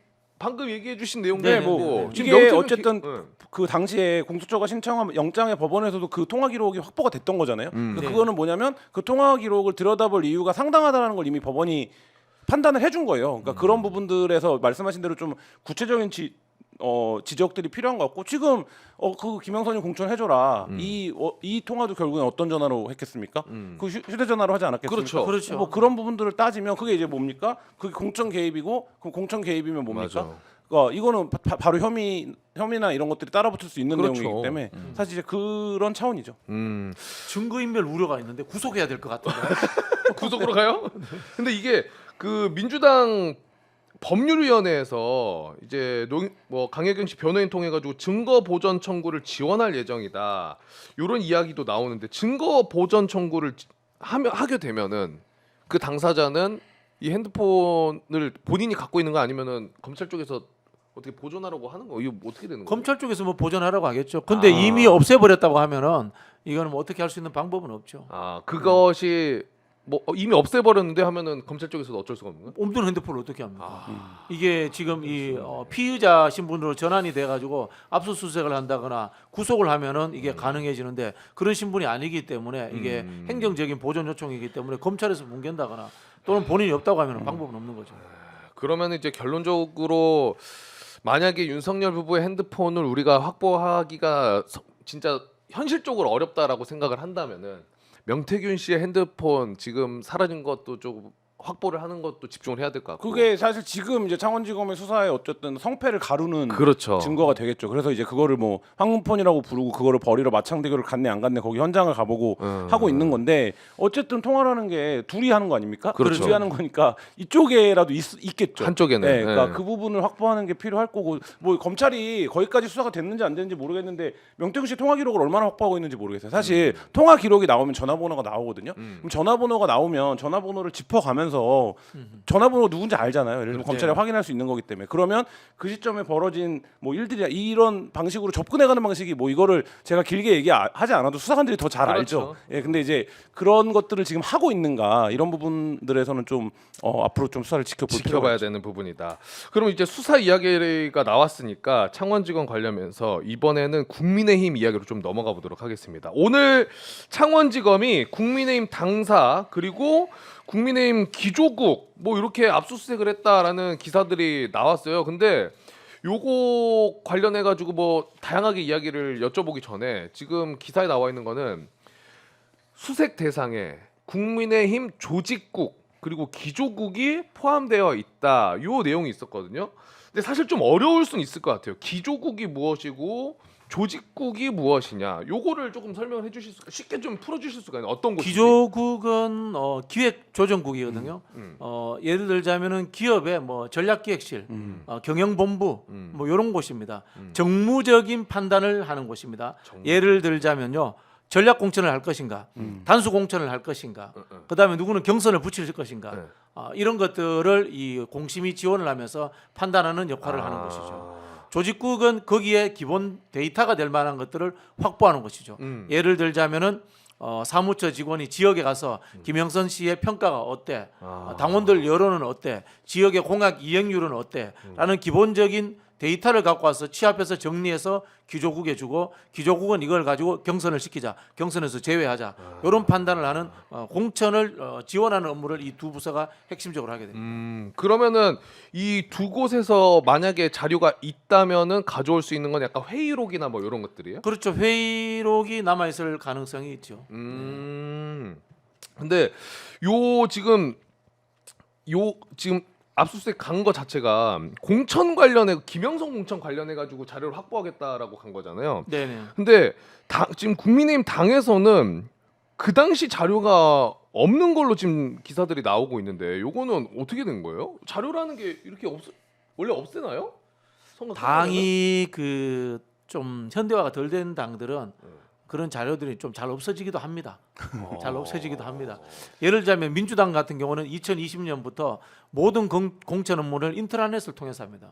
방금 얘기해주신 내용도 네, 있고 뭐, 지금 이게 명태균 어쨌든 응. 그 당시에 공수처가 신청한 영장의 법원에서도 그 통화 기록이 확보가 됐던 거잖아요. 그래서 네. 그거는 뭐냐면 그 통화 기록을 들여다볼 이유가 상당하다는 걸 이미 법원이 판단을 해준 거예요. 그러니까 그런 부분들에서 말씀하신 대로 좀 구체적인 지적들이 필요한 것 같고 지금 그 김영선이 공천해줘라 이 통화도 결국엔 어떤 전화로 했겠습니까? 그 휴대전화로 하지 않았겠습니까? 그렇죠. 그렇죠. 뭐 그런 부분들을 따지면 그게 이제 뭡니까? 그게 공천 개입이고 그 공천 개입이면 뭡니까? 맞아. 이거는 바로 혐의나 이런 것들이 따라붙을 수 있는 그렇죠. 내용이기 때문에 사실 이제 그런 차원이죠. 증거인멸 우려가 있는데 구속해야 될 것 같은데. 구속으로 가요? 근데 이게 그 민주당 법률위원회에서 이제 뭐 강혜경 씨 변호인 통해 가지고 증거 보전 청구를 지원할 예정이다. 이런 이야기도 나오는데 증거 보전 청구를 하게 되면은 그 당사자는 이 핸드폰을 본인이 갖고 있는 거 아니면은 검찰 쪽에서 어떻게 보존하라고 하는 거? 이거 어떻게 되는 거예요? 검찰 쪽에서 뭐 보존하라고 하겠죠. 근데 이미 없애버렸다고 하면은 이거는 뭐 어떻게 할 수 있는 방법은 없죠. 그것이 뭐 이미 없애버렸는데 하면은 검찰 쪽에서도 어쩔 수가 없는 거예요? 없는 핸드폰을 어떻게 합니까? 이게 지금 이 피의자 신분으로 전환이 돼가지고 압수수색을 한다거나 구속을 하면은 이게 가능해지는데 그런 신분이 아니기 때문에 이게 행정적인 보존 요청이기 때문에 검찰에서 뭉갠다거나 또는 본인이 없다고 하면은 방법은 없는 거죠. 그러면 이제 결론적으로 만약에 윤석열 부부의 핸드폰을 우리가 확보하기가 진짜 현실적으로 어렵다라고 생각을 한다면은 명태균 씨의 핸드폰 지금 사라진 것도 좀 확보를 하는 것도 집중을 해야 될 것 같고. 그게 사실 지금 이제 창원지검의 수사에 어쨌든 성패를 가루는 그렇죠. 증거가 되겠죠. 그래서 이제 그거를 뭐 황문폰이라고 부르고 그거를 버리러 마창대교를 갔네 안 갔네 거기 현장을 가보고 하고 있는 건데 어쨌든 통화라는 게 둘이 하는 거 아닙니까? 그렇죠. 둘이 하는 거니까 이쪽에라도 있겠죠. 한쪽에는. 네, 그러니까 네. 그 부분을 확보하는 게 필요할 거고 뭐 검찰이 거기까지 수사가 됐는지 안 됐는지 모르겠는데 명태균 씨 통화 기록을 얼마나 확보하고 있는지 모르겠어요. 사실 통화 기록이 나오면 전화번호가 나오거든요. 그럼 전화번호가 나오면 전화번호를 짚어가면서 전화번호 누군지 알잖아요. 예를 들면 검찰이 확인할 수 있는 거기 때문에 그러면 그 시점에 벌어진 뭐 일들이 이런 방식으로 접근해가는 방식이 뭐 이거를 제가 길게 얘기하지 않아도 수사관들이 더 잘 그렇죠. 알죠. 예, 근데 이제 그런 것들을 지금 하고 있는가 이런 부분들에서는 좀 앞으로 좀 수사를 지켜봐야 지켜봐야 되는 부분이다. 그럼 이제 수사 이야기가 나왔으니까 창원지검 관련해서 이번에는 국민의힘 이야기로 좀 넘어가 보도록 하겠습니다. 오늘 창원지검이 국민의힘 당사 그리고 국민의힘 기조국 뭐 이렇게 압수수색을 했다라는 기사들이 나왔어요. 근데 요거 관련해 가지고 뭐 다양하게 이야기를 여쭤보기 전에 지금 기사에 나와 있는 거는 수색 대상에 국민의힘 조직국 그리고 기조국이 포함되어 있다. 요 내용이 있었거든요. 근데 사실 좀 어려울 수는 있을 것 같아요. 기조국이 무엇이고 조직국이 무엇이냐. 요거를 조금 설명을 해주실 수 쉽게 좀 풀어주실 수가 있나요? 어떤 곳인지? 기조국은 기획조정국이거든요. 예를 들자면은 기업의 뭐 전략기획실, 경영본부 뭐 이런 곳입니다. 정무적인 판단을 하는 곳입니다. 예를 들자면요. 전략 공천을 할 것인가, 단수 공천을 할 것인가, 그다음에 누구는 경선을 붙일 것인가, 네. 이런 것들을 이 공심이 지원을 하면서 판단하는 역할을 하는 것이죠. 조직국은 거기에 기본 데이터가 될 만한 것들을 확보하는 것이죠. 예를 들자면은 사무처 직원이 지역에 가서 김영선 씨의 평가가 어때, 당원들 여론은 어때, 지역의 공약 이행률은 어때, 라는 기본적인 데이터를 갖고 와서 취합해서 정리해서 기조국에 주고 기조국은 이걸 가지고 경선을 시키자, 경선에서 제외하자, 이런 판단을 하는 공천을 지원하는 업무를 이 두 부서가 핵심적으로 하게 됩니다. 그러면은 이 두 곳에서 만약에 자료가 있다면은 가져올 수 있는 건 약간 회의록이나 뭐 이런 것들이에요? 그렇죠. 회의록이 남아 있을 가능성이 있죠. 근데 지금 압수수색 간 거 자체가 공천 관련해 김영선 공천 관련해 가지고 자료를 확보하겠다라고 간 거잖아요. 네네. 근데 지금 국민의힘 당에서는 그 당시 자료가 없는 걸로 지금 기사들이 나오고 있는데 요거는 어떻게 된 거예요? 자료라는 게 이렇게 원래 없애나요? 당이 그 좀 현대화가 덜 된 당들은 그런 자료들이 좀 잘 없어지기도 합니다. 잘 없어지기도 합니다. 예를 들자면 민주당 같은 경우는 2020년부터 모든 공천 업무를 인트라넷을 통해서 합니다.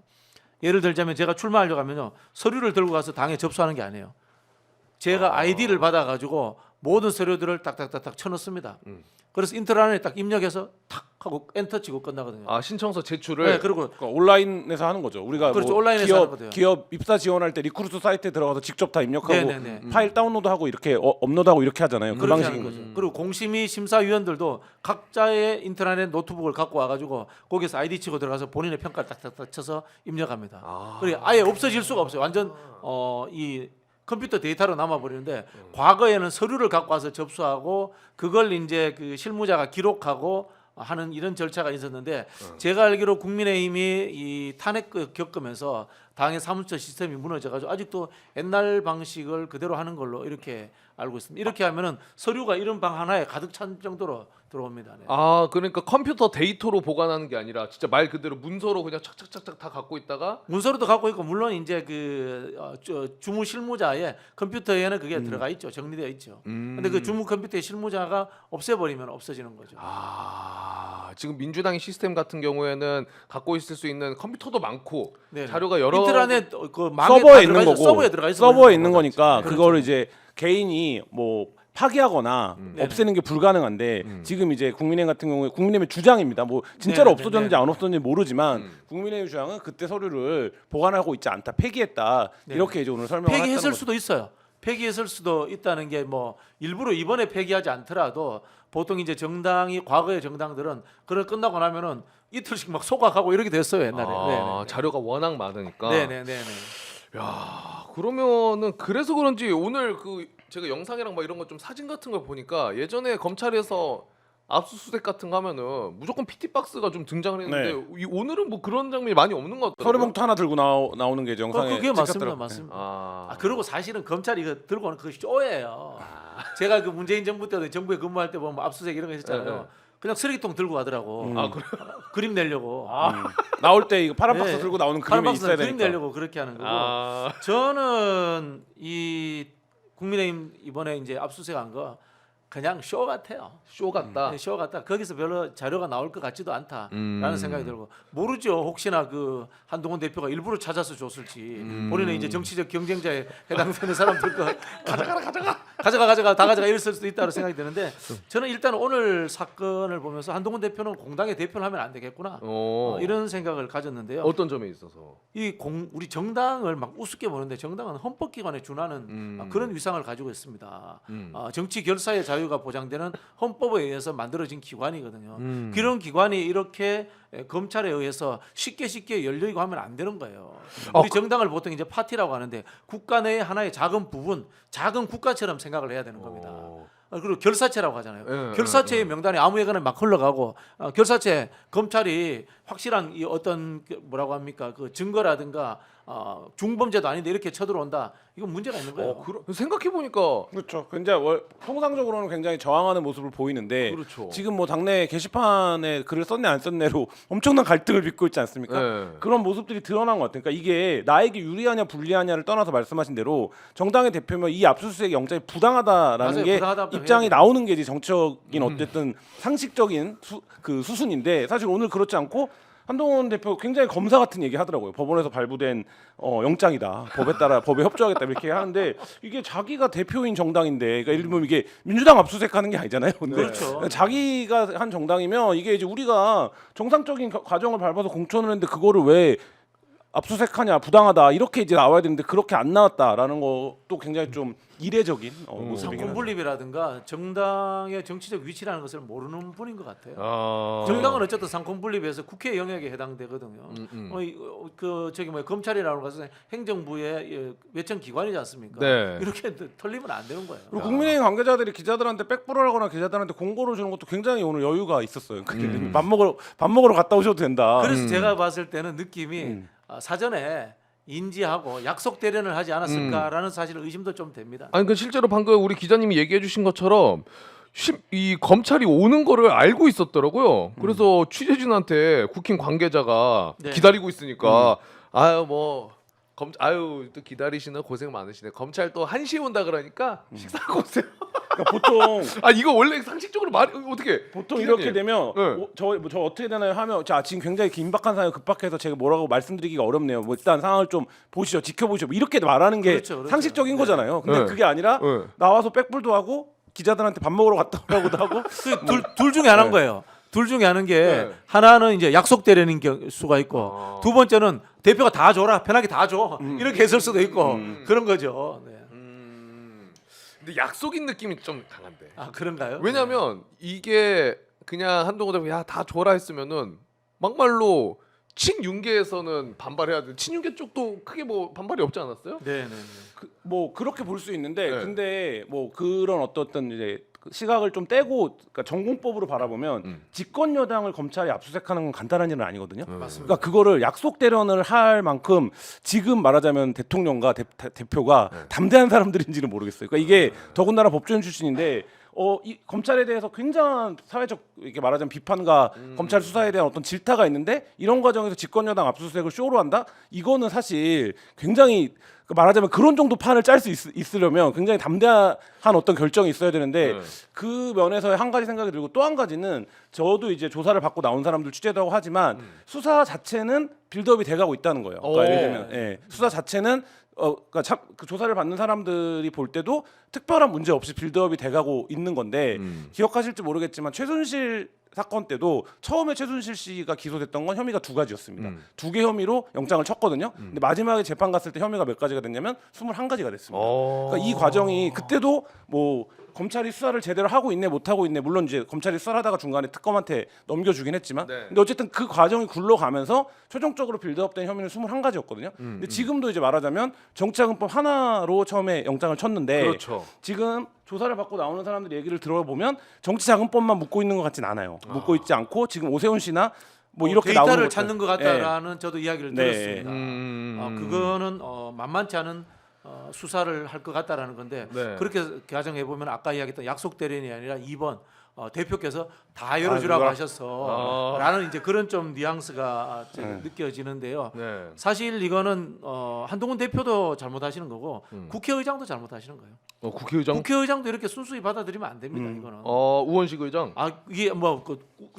예를 들자면 제가 출마하려고 하면요, 서류를 들고 가서 당에 접수하는 게 아니에요. 제가 아이디를 받아가지고 모든 서류들을 딱딱딱딱 쳐넣습니다. 그래서 인트라넷에 딱 입력해서 탁 하고 엔터 치고 끝나거든요. 아 신청서 제출을 네, 그리고 그러니까 온라인에서 하는 거죠. 우리가 그렇죠. 뭐 온라인에서 하는 거죠. 기업 입사 지원할 때 리크루트 사이트에 들어가서 직접 다 입력하고 네네네. 파일 다운로드하고 이렇게 업로드하고 이렇게 하잖아요. 그 그렇게 하는 방식인 거죠. 그리고 공심위 심사위원들도 각자의 인터넷 노트북을 갖고 와가지고 거기서 아이디 치고 들어가서 본인의 평가를 딱딱딱 쳐서 입력합니다. 그리고 아예 없어질 수가 없어요. 완전 이 컴퓨터 데이터로 남아버리는데 과거에는 서류를 갖고 와서 접수하고 그걸 이제 그 실무자가 기록하고 하는 이런 절차가 있었는데 제가 알기로 국민의힘이 이 탄핵 겪으면서 당의 사무처 시스템이 무너져가지고 아직도 옛날 방식을 그대로 하는 걸로 이렇게 알고 있습니다. 이렇게 하면은 서류가 이런 방 하나에 가득 찬 정도로 들어옵니다. 네. 아 그러니까 컴퓨터 데이터로 보관하는 게 아니라 진짜 말 그대로 문서로 그냥 착착착착 다 갖고 있다가 문서로도 갖고 있고 물론 이제 주무 실무자의 컴퓨터에는 그게 들어가 있죠. 정리되어 있죠. 근데 그 주무 컴퓨터의 실무자가 없애버리면 없어지는 거죠. 아 지금 민주당의 시스템 같은 경우에는 갖고 있을 수 있는 컴퓨터도 많고 네. 자료가 여러 이틀 안에 그 망에 서버에 다 있는 들어가 있어. 거고 서버에 들어가 있어. 서버에 있는 거니까 그렇죠. 그거를 이제 개인이 뭐 파기하거나 없애는 게 불가능한데 지금 이제 국민의힘 같은 경우에 국민의힘의 주장입니다. 뭐 진짜로 네네네. 없어졌는지 안 없어졌는지 모르지만 국민의힘 주장은 그때 서류를 보관하고 있지 않다, 폐기했다 네. 이렇게 이제 오늘 설명을 폐기했을 했다는 수도 있어요. 폐기했을 수도 있다는 게 뭐 일부러 이번에 폐기하지 않더라도 보통 이제 정당이 과거의 정당들은 그걸 끝나고 나면은 이틀씩 막 소각하고 이렇게 됐어요 옛날에. 아, 자료가 워낙 많으니까. 네네네. 야 그러면은 그래서 그런지 오늘 그 제가 영상이랑 막 이런 거 좀 사진 같은 걸 보니까 예전에 검찰에서 압수수색 같은 거 하면은 무조건 PT 박스가 좀 등장을 했는데 오늘은 뭐 그런 장면이 많이 없는 것 같더라고요. 서류봉투 하나 들고 나오는 게 이제 영상에 그게 맞습니다, 찍혔더라고요. 맞습니다. 아, 그리고 사실은 검찰이 이거 들고 오는 그 쇼예요. 제가 그 문재인 정부 때도 정부에 근무할 때 보면 뭐 압수수색 이런 거 했었잖아요. 네. 그냥 쓰레기통 들고 가더라고. 아 그래? 그림 내려고. 나올 때 이거 파란 네. 박스 들고 나오는 파란 그림이 박스는 있어야 그림 되니까. 내려고 그렇게 하는 거고. 아, 저는 이 국민의힘 이번에 이제 압수수색한 거 그냥 쇼 같아요. 쇼 같다. 네, 쇼 같다. 거기서 별로 자료가 나올 것 같지도 않다라는 음. 생각이 들고 모르죠. 혹시나 그 한동훈 대표가 일부러 찾아서 줬을지 본인은 이제 정치적 경쟁자에 해당되는 사람들 거 가져가 다 가져가 이랬을 수도 있다고 생각이 드는데 저는 일단 오늘 사건을 보면서 한동훈 대표는 공당의 대표를 하면 안 되겠구나 이런 생각을 가졌는데요. 어떤 점에 있어서? 우리 정당을 막 우습게 보는데 정당은 헌법기관에 준하는 그런 위상을 가지고 있습니다. 정치 결사의 자유가 보장되는 헌법에 의해서 만들어진 기관이거든요. 그런 기관이 이렇게 검찰에 의해서 쉽게 열리고 하면 안 되는 거예요. 우리 정당을 보통 이제 파티라고 하는데 국가 내의 하나의 작은 부분, 작은 국가처럼 생각을 해야 되는 겁니다. 그리고 결사체라고 하잖아요. 예, 결사체의 명단이 아무에게나 막 흘러가고 결사체 검찰이 확실한 이 어떤 뭐라고 합니까 그 증거라든가 중범죄도 아닌데 이렇게 쳐들어온다. 이건 문제가 있는 거예요. 생각해 보니까 그렇죠. 굉장히 통상적으로는 굉장히 저항하는 모습을 보이는데 그렇죠. 지금 뭐 당내 게시판에 글을 썼네 안 썼네로 엄청난 갈등을 빚고 있지 않습니까? 네. 그런 모습들이 드러난 것 같아요. 그러니까 이게 나에게 유리하냐 불리하냐를 떠나서 말씀하신 대로 정당의 대표면 이 압수수색 영장이 부당하다라는 맞아요. 게 부당하다고 입장이 해야 돼요. 나오는 게 이제 정치적인 어쨌든 상식적인 수순인데 사실 오늘 그렇지 않고 한동훈 대표 굉장히 검사 같은 얘기 하더라고요. 법원에서 발부된 영장이다. 법에 따라 법에 협조하겠다 이렇게 하는데 이게 자기가 대표인 정당인데 그러니까 예를 들면 이게 민주당 압수수색하는 게 아니잖아요. 근데 그렇죠. 자기가 한 정당이면 이게 이제 우리가 정상적인 과정을 밟아서 공천을 했는데 그거를 왜 압수수색하냐 부당하다 이렇게 이제 나와야 되는데 그렇게 안 나왔다라는 것도 굉장히 좀 이례적인 모습이긴 하죠. 상권분립이라든가 정당의 정치적 위치라는 것을 모르는 분인 것 같아요. 아, 정당은 어쨌든 상권분립에서 국회 영역에 해당되거든요. 저기 검찰이라는 것은 행정부의 외청 기관이지 않습니까? 네. 이렇게 털리면 안 되는 거예요. 그리고 국민의힘 관계자들이 기자들한테 백불을 하거나 기자들한테 공고를 주는 것도 굉장히 오늘 여유가 있었어요. 밥 먹으러 갔다 오셔도 된다. 그래서 제가 봤을 때는 느낌이 사전에 인지하고 약속 대련을 하지 않았을까라는 사실 의심도 좀 됩니다. 아니 그 실제로 방금 우리 기자님이 얘기해주신 것처럼 이 검찰이 오는 거를 알고 있었더라고요. 그래서 취재진한테 국힘 관계자가 네. 기다리고 있으니까 아유 뭐 아유 또 기다리시나 고생 많으시네. 검찰 또 1시에 온다 그러니까 식사하고 오세요. 그러니까 보통 아 이거 원래 상식적으로 말이 어떻게 보통 기자님. 이렇게 되면 네. 저 어떻게 되나요 하면 자 지금 굉장히 긴박한 상황이 급박해서 제가 뭐라고 말씀드리기가 어렵네요. 뭐 일단 상황을 좀 보시죠, 지켜보시죠. 뭐 이렇게 말하는 게 그렇죠. 상식적인 네. 거잖아요. 근데 네. 그게 아니라 네. 나와서 백불도 하고 기자들한테 밥 먹으러 갔다 오라고도 하고 둘 중에 하나인 거예요. 둘 중에 하는 게 네. 하나는 이제 약속대리는 수가 있고 아. 두 번째는 대표가 다 줘라 편하게 다 줘 이렇게 했을 수도 있고 그런 거죠. 네. 근데 약속인 느낌이 좀 강한데. 아 그런가요? 왜냐면 이게 그냥 한동훈 대표 야다 줘라 했으면은 막말로 친윤계에서는 반발해야 돼. 친윤계 쪽도 크게 뭐 반발이 없지 않았어요? 네, 네, 네. 뭐 그렇게 볼 수 있는데 네. 근데 뭐 그런 어떤 이제 그 시각을 좀 떼고 그러니까 전공법으로 바라보면 집권 여당을 검찰이 압수수색하는 건 간단한 일은 아니거든요. 맞습니다. 그러니까 그거를 약속 대련을 할 만큼 지금 말하자면 대통령과 대표가 담대한 사람들인지는 모르겠어요. 그러니까 이게 더군다나 법조인 출신인데 이 검찰에 대해서 굉장한 사회적 이렇게 말하자면 비판과 검찰 수사에 대한 어떤 질타가 있는데 이런 과정에서 집권 여당 압수수색을 쇼로 한다? 이거는 사실 굉장히 말하자면 그런 정도 판을 짤 수 있으려면 굉장히 담대한 어떤 결정이 있어야 되는데 네. 그 면에서의 한 가지 생각이 들고 또 한 가지는 저도 이제 조사를 받고 나온 사람들 취재도 하고 하지만 수사 자체는 빌드업이 돼가고 있다는 거예요. 그러니까 오. 예를 들면 수사 자체는 그러니까 그 조사를 받는 사람들이 볼 때도 특별한 문제 없이 빌드업이 돼가고 있는 건데 기억하실지 모르겠지만 최순실 사건 때도 처음에 최순실 씨가 기소됐던 건 혐의가 두 가지였습니다. 두 개 혐의로 영장을 쳤거든요. 근데 마지막에 재판 갔을 때 혐의가 몇 가지가 됐냐면 21가지가 됐습니다. 그러니까 이 과정이 그때도 뭐 검찰이 수사를 제대로 하고 있네 못 하고 있네 물론 이제 검찰이 수사를 하다가 중간에 특검한테 넘겨주긴 했지만 네. 근데 어쨌든 그 과정이 굴러가면서 최종적으로 빌드업된 혐의는 21가지였거든요. 근데 지금도 이제 말하자면 정치자금법 하나로 처음에 영장을 쳤는데 그렇죠. 지금 조사를 받고 나오는 사람들 얘기를 들어보면 정치자금법만 묻고 있는 것 같진 않아요. 묻고 있지 않고 지금 오세훈 씨나 뭐 이렇게 나오는 데이터를 것들. 찾는 것 같다라는 저도 이야기를 네. 들었습니다. 그거는 만만치 않은 수사를 할 것 같다라는 건데 네. 그렇게 가정해 보면 아까 이야기했던 약속 대련이 아니라 2번 대표께서 다 열어주라고 그거야? 하셔서라는 이제 그런 좀 뉘앙스가 느껴지는데요. 네. 사실 이거는 한동훈 대표도 잘못하시는 거고 국회의장도 잘못하시는 거예요. 국회의장 국회의장도 이렇게 순수히 받아들이면 안 됩니다. 이거는. 우원식 의장. 아 이게 뭐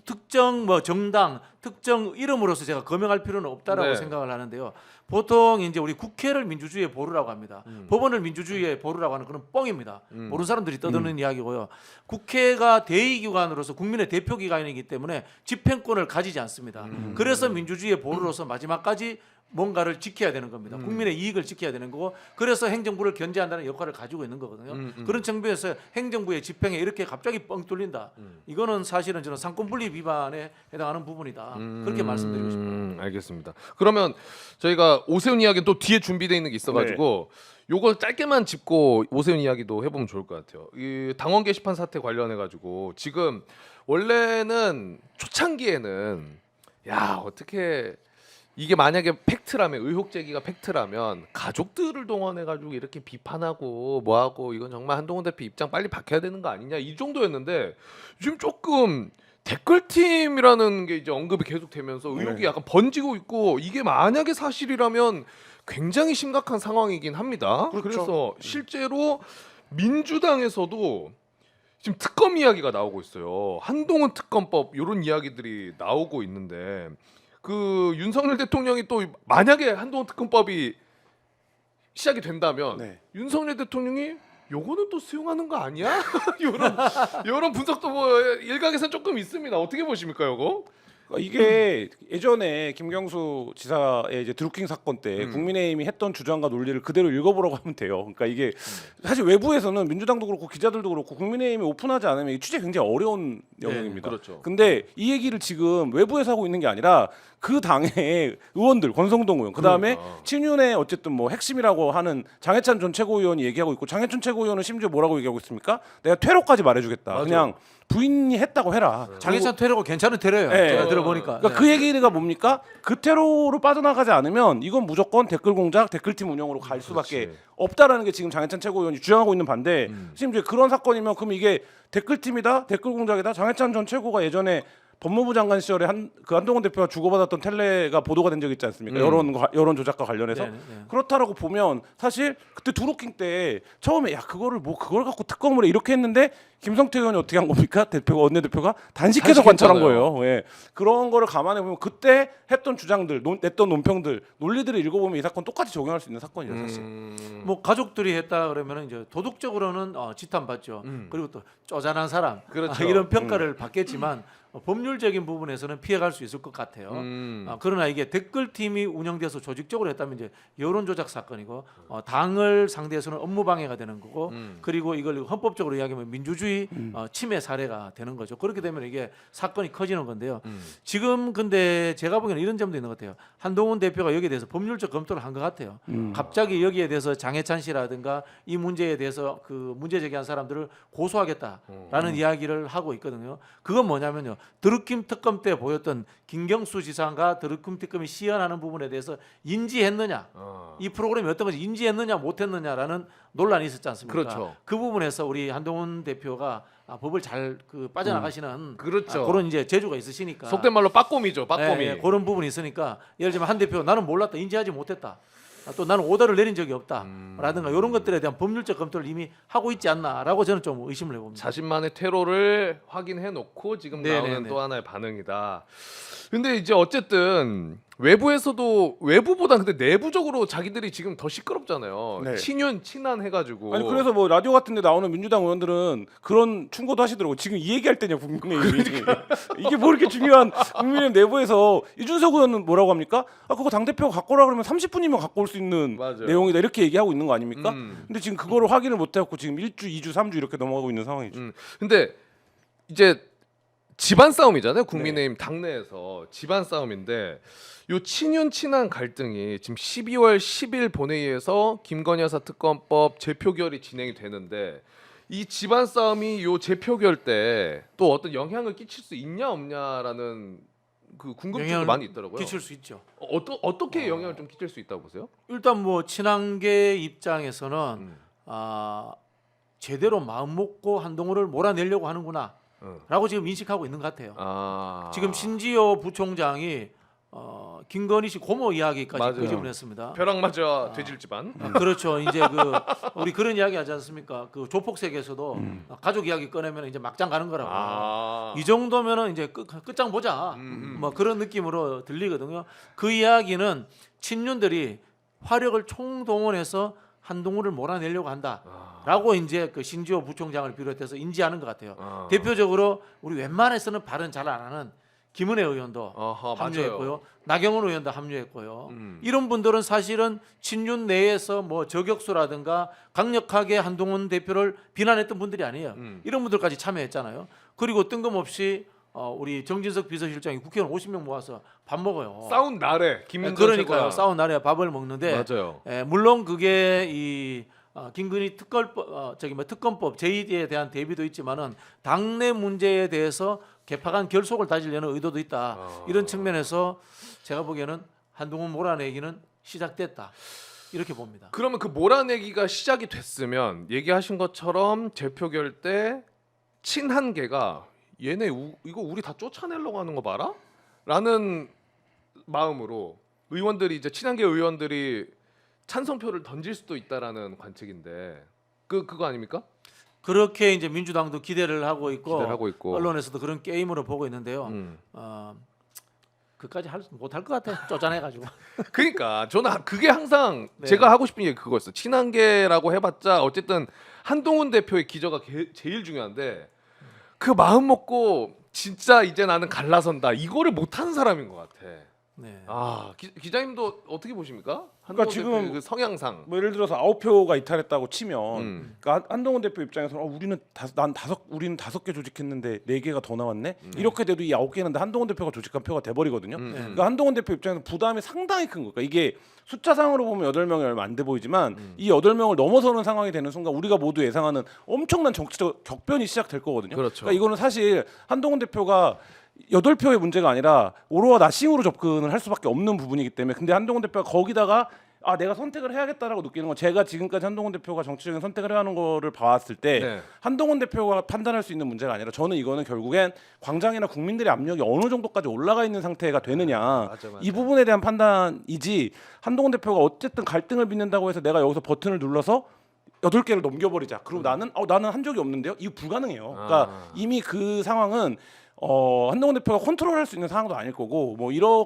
특정 뭐 정당 특정 이름으로서 제가 거명할 필요는 없다라고 네. 생각을 하는데요. 보통 이제 우리 국회를 민주주의의 보루라고 합니다. 법원을 민주주의의 보루라고 하는 그런 뻥입니다. 모르는 사람들이 떠드는 이야기고요. 국회가 대의기관으로서 국민의 대표기관이기 때문에 집행권을 가지지 않습니다. 그래서 민주주의의 보루로서 마지막까지 뭔가를 지켜야 되는 겁니다. 국민의 이익을 지켜야 되는 거고 그래서 행정부를 견제한다는 역할을 가지고 있는 거거든요. 그런 측면에서 행정부의 집행에 이렇게 갑자기 뻥 뚫린다. 이거는 사실은 저는 상권분리 위반에 해당하는 부분이다. 그렇게 말씀드리고 싶습니다. 알겠습니다. 그러면 저희가 오세훈 이야기는 또 뒤에 준비되어 있는 게 있어가지고 요걸 짧게만 짚고 오세훈 이야기도 해보면 좋을 것 같아요. 이 당원 게시판 사태 관련해가지고 지금 원래는 초창기에는 야 어떻게 이게 만약에 팩트라면 의혹 제기가 팩트라면 가족들을 동원해가지고 이렇게 비판하고 뭐하고 이건 정말 한동훈 대표 입장 빨리 바뀌어야 되는 거 아니냐 이 정도였는데 요즘 조금 댓글팀이라는 게 이제 언급이 계속되면서 의혹이 약간 번지고 있고 이게 만약에 사실이라면 굉장히 심각한 상황이긴 합니다. 그렇죠. 그래서 실제로 민주당에서도 지금 특검 이야기가 나오고 있어요. 한동훈 특검법 이런 이야기들이 나오고 있는데 그 윤석열 대통령이 또 만약에 한동훈 특검법이 시작이 된다면 네. 윤석열 대통령이 요거는 또 수용하는 거 아니야? 요런 분석도 뭐 일각에서는 조금 있습니다. 어떻게 보십니까, 요거? 이게 예전에 김경수 지사의 이제 드루킹 사건 때 국민의힘이 했던 주장과 논리를 그대로 읽어보라고 하면 돼요. 그러니까 이게 사실 외부에서는 민주당도 그렇고 기자들도 그렇고 국민의힘이 오픈하지 않으면 이 취재 굉장히 어려운 영역입니다. 그렇죠. 근데 이 얘기를 지금 외부에서 하고 있는 게 아니라 그 당의 의원들 권성동 의원 그다음에 그러니까. 친윤의 어쨌든 뭐 핵심이라고 하는 장해찬 전 최고위원이 얘기하고 있고 장해찬 최고위원은 심지어 뭐라고 얘기하고 있습니까? 내가 퇴로까지 말해주겠다. 맞아요. 그냥 부인이 했다고 해라. 장애찬 테러고 괜찮은 테러예요. 네. 제가 들어보니까. 그러니까 그 얘기가 뭡니까? 그 테러로 빠져나가지 않으면 이건 무조건 댓글 공작, 댓글팀 운영으로 갈 수밖에 그렇지. 없다라는 게 지금 장해찬 최고위원이 주장하고 있는 반대. 지금 이제 그런 사건이면 그럼 이게 댓글팀이다, 댓글 공작이다. 장해찬 전 최고가 예전에 법무부 장관 시절에 한동훈 대표가 주고받았던 텔레가 보도가 된 적 있지 않습니까? 여론 조작과 관련해서 네, 네. 그렇다라고 보면 사실 그때 두루킹 때 처음에 야 그걸 갖고 특검을 해 이렇게 했는데 김성태 의원이 어떻게 한 겁니까? 대표가 원내대표가 단식해서 관찰한 단식했잖아요. 거예요. 예. 그런 거를 감안해 보면 그때 했던 주장들, 냈던 논평들, 논리들을 읽어보면 이 사건 똑같이 적용할 수 있는 사건이에요, 사실. 뭐 가족들이 했다 그러면 이제 도덕적으로는 지탄받죠. 그리고 또 쪼잔한 사람 그렇죠. 이런 평가를 받겠지만 법률적인 부분에서는 피해갈 수 있을 것 같아요. 그러나 이게 댓글팀이 운영돼서 조직적으로 했다면 이제 여론 조작 사건이고 당을 상대해서는 업무 방해가 되는 거고 그리고 이걸 헌법적으로 이야기하면 민주주의 침해 사례가 되는 거죠. 그렇게 되면 이게 사건이 커지는 건데요. 지금 근데 제가 보기에는 이런 점도 있는 것 같아요. 한동훈 대표가 여기에 대해서 법률적 검토를 한 것 같아요. 갑자기 여기에 대해서 장해찬 씨라든가 이 문제에 대해서 그 문제 제기한 사람들을 고소하겠다라는 이야기를 하고 있거든요. 그건 뭐냐면요. 드루킴 특검 때 보였던 김경수 지사가 드루킴 특검이 시연하는 부분에 대해서 인지했느냐, 이 프로그램이 어떤 건지 인지했느냐 못했느냐라는 논란이 있었지 않습니까? 그렇죠. 그 부분에서 우리 한동훈 대표가 법을 잘 빠져나가시는 그렇죠. 그런 이제 재주가 있으시니까 속된 말로 빠꼼이죠. 빠꼼이. 예, 그런 부분이 있으니까 예를 들면 한 대표 나는 몰랐다, 인지하지 못했다. 또 나는 오더를 내린 적이 없다라든가 이런 것들에 대한 법률적 검토를 이미 하고 있지 않나라고 저는 좀 의심을 해봅니다. 자신만의 테러를 확인해 놓고 지금 네네네. 나오는 또 하나의 반응이다. 근데 이제 어쨌든 외부에서도 외부보다 근데 내부적으로 자기들이 지금 더 시끄럽잖아요. 네. 친윤 친한 해가지고. 아니 그래서 뭐 라디오 같은데 나오는 민주당 의원들은 그런 충고도 하시더라고. 지금 이 얘기할 때냐 국민의힘이. 이게 뭐 이렇게 중요한 국민의힘 내부에서 이준석 의원은 뭐라고 합니까? 아 그거 당 대표가 갖고 오라 그러면 30분이면 갖고 올 수 있는 맞아요. 내용이다 이렇게 얘기하고 있는 거 아닙니까? 근데 지금 그거를 확인을 못 해갖고 지금 1주, 2주, 3주 이렇게 넘어가고 있는 상황이죠. 근데 이제 집안 싸움이잖아요. 국민의힘 당내에서 집안 싸움인데 요 친윤 친한 갈등이 지금 12월 10일 본회의에서 김건희 여사 특검법 재표결이 진행이 되는데 이 집안 싸움이 요 재표결 때 또 어떤 영향을 끼칠 수 있냐 없냐라는 그 궁금증이 영향을 많이 있더라고요. 끼칠 수 있죠. 어떻게 영향을 좀 끼칠 수 있다고 보세요? 일단 뭐 친한계 입장에서는 제대로 마음 먹고 한동훈을 몰아내려고 하는구나라고 지금 인식하고 있는 것 같아요. 지금 신지호 부총장이 김건희 씨 고모 이야기까지 맞아요. 끄집을 했습니다. 벼락 맞아 돼질 집안. 그렇죠. 이제 그 우리 그런 이야기 하지 않습니까? 그 조폭sek에서도 가족 이야기 꺼내면 이제 막장 가는 거라고. 이 정도면은 이제 끝장 보자. 뭐 그런 느낌으로 들리거든요. 그 이야기는 친윤들이 화력을 총동원해서 한동훈을 몰아내려고 한다라고 이제 그 신지호 부총장을 비롯해서 인지하는 것 같아요. 대표적으로 우리 웬만해서는 발언 잘 안 하는 김은혜 의원도 합류했고요. 맞아요. 나경원 의원도 합류했고요. 이런 분들은 사실은 친윤 내에서 뭐 저격수라든가 강력하게 한동훈 대표를 비난했던 분들이 아니에요. 이런 분들까지 참여했잖아요. 그리고 뜬금없이 우리 정진석 비서실장이 국회의원 50명 모아서 밥 먹어요. 싸운 날에 김민전 그러니까요. 최고랑. 싸운 날에 밥을 먹는데 맞아요. 물론 그게 이 김건희 특검법 제2에 대한 대비도 있지만은 당내 문제에 대해서 개파간 결속을 다지려는 의도도 있다. 이런 측면에서 제가 보기에는 한동훈 몰아내기는 시작됐다. 이렇게 봅니다. 그러면 그 몰아내기가 시작이 됐으면 얘기하신 것처럼 재표결 때 친한계가 얘네 이거 우리 다 쫓아내려고 하는 거 봐라? 라는 마음으로 의원들이 이제 친한계 의원들이 찬성표를 던질 수도 있다라는 관측인데 그거 아닙니까? 그렇게 이제 민주당도 기대를 하고 있고, 언론에서도 그런 게임으로 보고 있는데요. 그까지 못할 것 같아. 쫓아내가지고. 그러니까 저는 그게 항상 네. 제가 하고 싶은 얘기 그거였어. 친한계라고 해봤자 어쨌든 한동훈 대표의 기저가 제일 중요한데 그 마음 먹고 진짜 이제 나는 갈라선다 이거를 못하는 사람인 것 같아. 네. 기자님도 어떻게 보십니까? 그러니까 한동훈 지금 대표의 그 성향상. 뭐 예를 들어서 9표가 이탈했다고 치면 그러니까 한동훈 대표 입장에서는 우리는 다섯 개 조직했는데 4개가 더 나왔네. 이렇게 돼도 이 9개는 한동훈 대표가 조직한 표가 돼 버리거든요. 그러니까 한동훈 대표 입장에서 부담이 상당히 큰 거니까 이게 숫자상으로 보면 8명이 얼마 안 돼 보이지만 이 8명을 넘어서는 상황이 되는 순간 우리가 모두 예상하는 엄청난 정치적 격변이 시작될 거거든요. 그렇죠. 그러니까 이거는 사실 한동훈 대표가 8표의 문제가 아니라 오로와 나싱으로 접근을 할 수밖에 없는 부분이기 때문에 근데 한동훈 대표가 거기다가 내가 선택을 해야겠다라고 느끼는 건 제가 지금까지 한동훈 대표가 정치적인 선택을 해야 하는 거를 봐왔을 때 네. 한동훈 대표가 판단할 수 있는 문제가 아니라 저는 이거는 결국엔 광장이나 국민들의 압력이 어느 정도까지 올라가 있는 상태가 되느냐 맞아. 이 부분에 대한 판단이지 한동훈 대표가 어쨌든 갈등을 빚는다고 해서 내가 여기서 버튼을 눌러서 8개를 넘겨버리자 그리고 나는 한 적이 없는데요 이거 불가능해요. 그러니까 이미 그 상황은 한동훈 대표가 컨트롤할 수 있는 상황도 아닐 거고 뭐 이런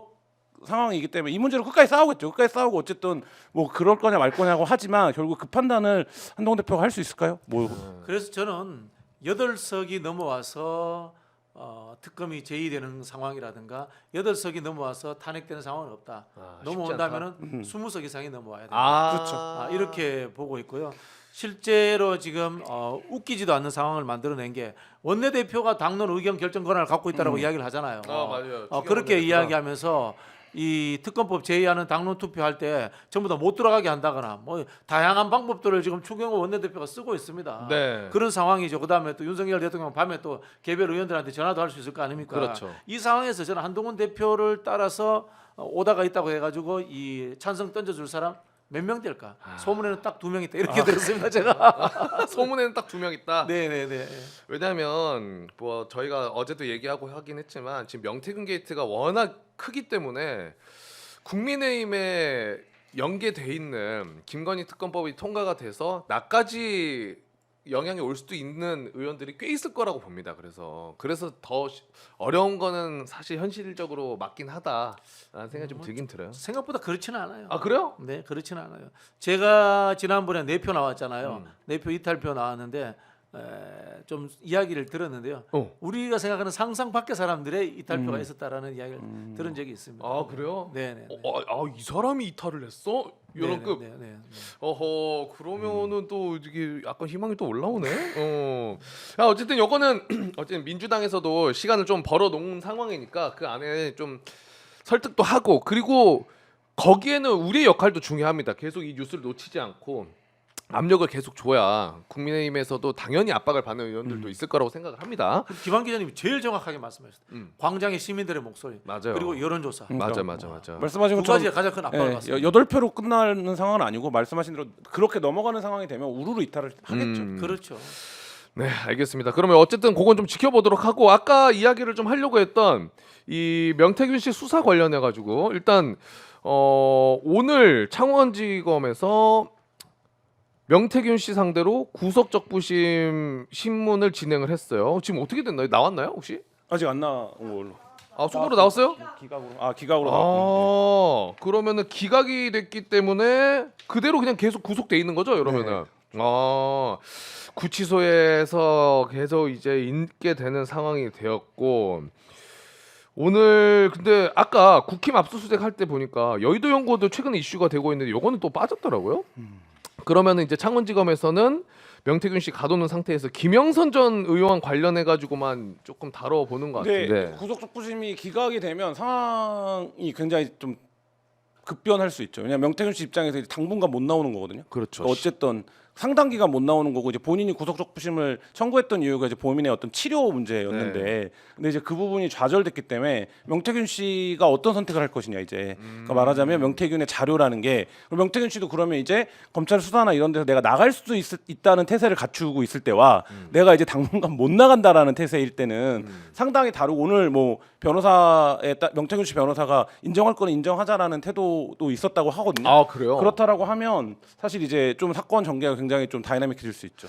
상황이기 때문에 이 문제로 끝까지 싸우겠죠. 끝까지 싸우고 어쨌든 뭐 그럴 거냐 말 거냐고 하지만 결국 그 판단을 한동훈 대표가 할 수 있을까요? 뭐 그래서 저는 8석이 넘어와서 특검이 제의되는 상황이라든가 8석이 넘어와서 탄핵되는 상황은 없다. 아, 넘어온다면은 20석 이상이 넘어와야 된다. 아, 이렇게 보고 있고요. 실제로 지금 웃기지도 않는 상황을 만들어낸 게 원내대표가 당론 의견 결정 권한을 갖고 있다라고 이야기를 하잖아요. 맞아요. 그렇게 원내대표가. 이야기하면서 이 특검법 제의하는 당론 투표할 때 전부 다 못 들어가게 한다거나 뭐 다양한 방법들을 지금 추경호 원내대표가 쓰고 있습니다. 네. 그런 상황이죠. 그다음에 또 윤석열 대통령 밤에 또 개별 의원들한테 전화도 할 수 있을 거 아닙니까? 그렇죠. 이 상황에서 저는 한동훈 대표를 따라서 오다가 있다고 해가지고 이 찬성 던져줄 사람 몇 명 될까? 소문에는 딱 2명 있다 이렇게 들었습니다. 제가. 소문에는 딱 2명 있다. 네네네. 왜냐하면 뭐 저희가 어제도 얘기하고 하긴 했지만 지금 명태균 게이트가 워낙 크기 때문에 국민의힘에 연계돼 있는 김건희 특검법이 통과가 돼서 나까지 영향이 올 수도 있는 의원들이 꽤 있을 거라고 봅니다. 그래서 더 어려운 거는 사실 현실적으로 맞긴 하다라는 생각이 좀 들긴 들어요. 생각보다 그렇지는 않아요. 아 그래요? 네, 그렇지는 않아요. 제가 지난번에 4표 나왔잖아요. 4표 이탈표 나왔는데 좀 이야기를 들었는데요. 우리가 생각하는 상상 밖의 사람들의 이탈표가 있었다라는 이야기를 들은 적이 있습니다. 아 그래요? 네네. 이 사람이 이탈을 했어? 이런 급. 네네. 어허 그러면은 또 이게 약간 희망이 또 올라오네. 어쨌든 요거는 어쨌든 민주당에서도 시간을 좀 벌어 놓은 상황이니까 그 안에 좀 설득도 하고 그리고 거기에는 우리의 역할도 중요합니다. 계속 이 뉴스를 놓치지 않고 압력을 계속 줘야 국민의힘에서도 당연히 압박을 받는 의원들도 있을 거라고 생각을 합니다. 김한 기자님이 제일 정확하게 말씀하셨어요. 광장의 시민들의 목소리. 맞아요. 그리고 여론조사. 맞아. 말씀하신 두 것처럼 가지가 가장 큰 압박을 받습니다. 8표로 끝나는 상황은 아니고 말씀하신 대로 그렇게 넘어가는 상황이 되면 우르르 이탈을 하겠죠. 그렇죠. 네, 알겠습니다. 그러면 어쨌든 그건 좀 지켜보도록 하고 아까 이야기를 좀 하려고 했던 이 명태균 씨 수사 관련해 가지고 일단 오늘 창원지검에서 명태균 씨 상대로 구속적부심 신문을 진행을 했어요. 지금 어떻게 됐나요? 나왔나요 혹시? 아직 안 나온 걸로. 속보로 나왔어요? 기각으로 나왔고. 그러면은 기각이 됐기 때문에 그대로 그냥 계속 구속돼 있는 거죠, 이러면은. 구치소에서 계속 이제 있게 되는 상황이 되었고 오늘 근데 아까 국힘 압수수색 할 때 보니까 여의도 연구원도 최근 이슈가 되고 있는데 요거는 또 빠졌더라고요. 그러면은 이제 창원지검에서는 명태균 씨 가둬놓은 상태에서 김영선 전 의원 관련해 가지고만 조금 다뤄보는 것 같은데. 구속적부심이 기각이 되면 상황이 굉장히 좀 급변할 수 있죠. 왜냐하면 명태균 씨 입장에서 이제 당분간 못 나오는 거거든요. 그렇죠. 그러니까 어쨌든 상당 기간 못 나오는 거고 이제 본인이 구속적부심을 청구했던 이유가 이제 본인의 어떤 치료 문제였는데 근데 이제 그 부분이 좌절됐기 때문에 명태균 씨가 어떤 선택을 할 것이냐 이제 그러니까 말하자면 명태균의 자료라는 게 명태균 씨도 그러면 이제 검찰 수사나 이런 데서 내가 나갈 수도 있다는 태세를 갖추고 있을 때와 내가 이제 당분간 못 나간다라는 태세일 때는 상당히 다르고 오늘 뭐 명태균 씨 변호사가 인정할 거는 인정하자라는 태도도 있었다고 하거든요. 아 그래요? 그렇다라고 하면 사실 이제 좀 사건 전개가 굉장히 좀 다이나믹해질 수 있죠.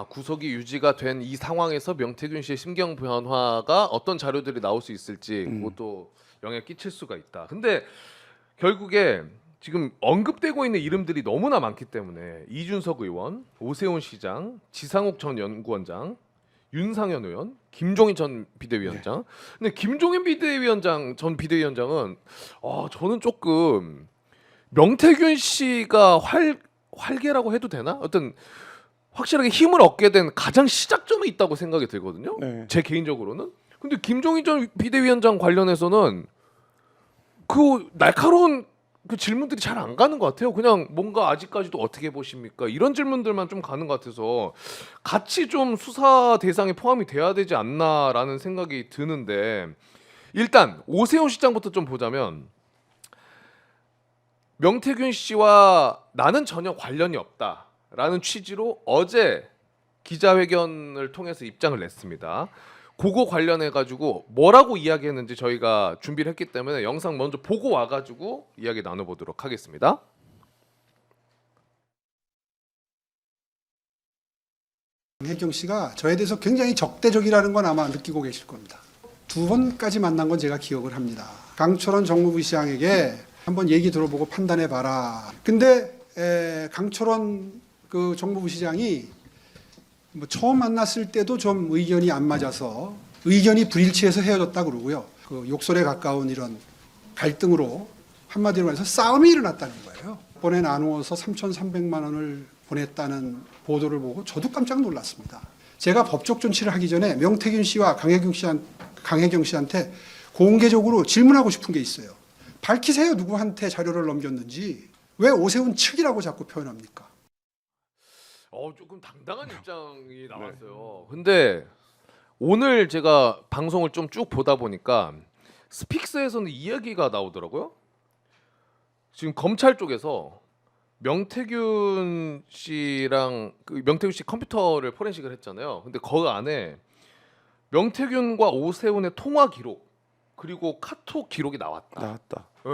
구속이 유지가 된 이 상황에서 명태균 씨의 심경 변화가 어떤 자료들이 나올 수 있을지 그것도 영향 끼칠 수가 있다. 근데 결국에 지금 언급되고 있는 이름들이 너무나 많기 때문에 이준석 의원, 오세훈 시장, 지상욱 전 연구원장, 윤상현 의원, 김종인 전 비대위원장. 근데 김종인 전 비대위원장은 저는 조금 명태균 씨가 활개라고 해도 되나? 어떤 확실하게 힘을 얻게 된 가장 시작점에 있다고 생각이 들거든요. 네. 제 개인적으로는. 근데 김종인 전 비대위원장 관련해서는 그 날카로운 그 질문들이 잘 안 가는 것 같아요. 그냥 뭔가 아직까지도 어떻게 보십니까? 이런 질문들만 좀 가는 것 같아서 같이 좀 수사 대상에 포함이 돼야 되지 않나라는 생각이 드는데 일단 오세훈 시장부터 좀 보자면 명태균 씨와 나는 전혀 관련이 없다라는 취지로 어제 기자회견을 통해서 입장을 냈습니다. 그거 관련해 가지고 뭐라고 이야기했는지 저희가 준비를 했기 때문에 영상 먼저 보고 와가지고 이야기 나눠보도록 하겠습니다. 혜경 씨가 저에 대해서 굉장히 적대적이라는 건 아마 느끼고 계실 겁니다. 2번까지 만난 건 제가 기억을 합니다. 강철원 정무부 시장에게 한번 얘기 들어보고 판단해봐라. 근데 강철원 그 정무부 시장이 뭐 처음 만났을 때도 좀 의견이 안 맞아서 의견이 불일치해서 헤어졌다 그러고요. 그 욕설에 가까운 이런 갈등으로 한마디로 말해서 싸움이 일어났다는 거예요. 이번에 나누어서 3,300만 원을 보냈다는 보도를 보고 저도 깜짝 놀랐습니다. 제가 법적 조치를 하기 전에 명태균 씨와 강혜경 씨한테 공개적으로 질문하고 싶은 게 있어요. 밝히세요. 누구한테 자료를 넘겼는지. 왜 오세훈 측이라고 자꾸 표현합니까? 조금 당당한 입장이 나왔어요. 근데 오늘 제가 방송을 좀 쭉 보다 보니까 스픽스에서는 이야기가 나오더라고요. 지금 검찰 쪽에서 명태균 씨랑 명태균 씨 컴퓨터를 포렌식을 했잖아요. 근데 그 안에 명태균과 오세훈의 통화 기록 그리고 카톡 기록이 나왔다. 네.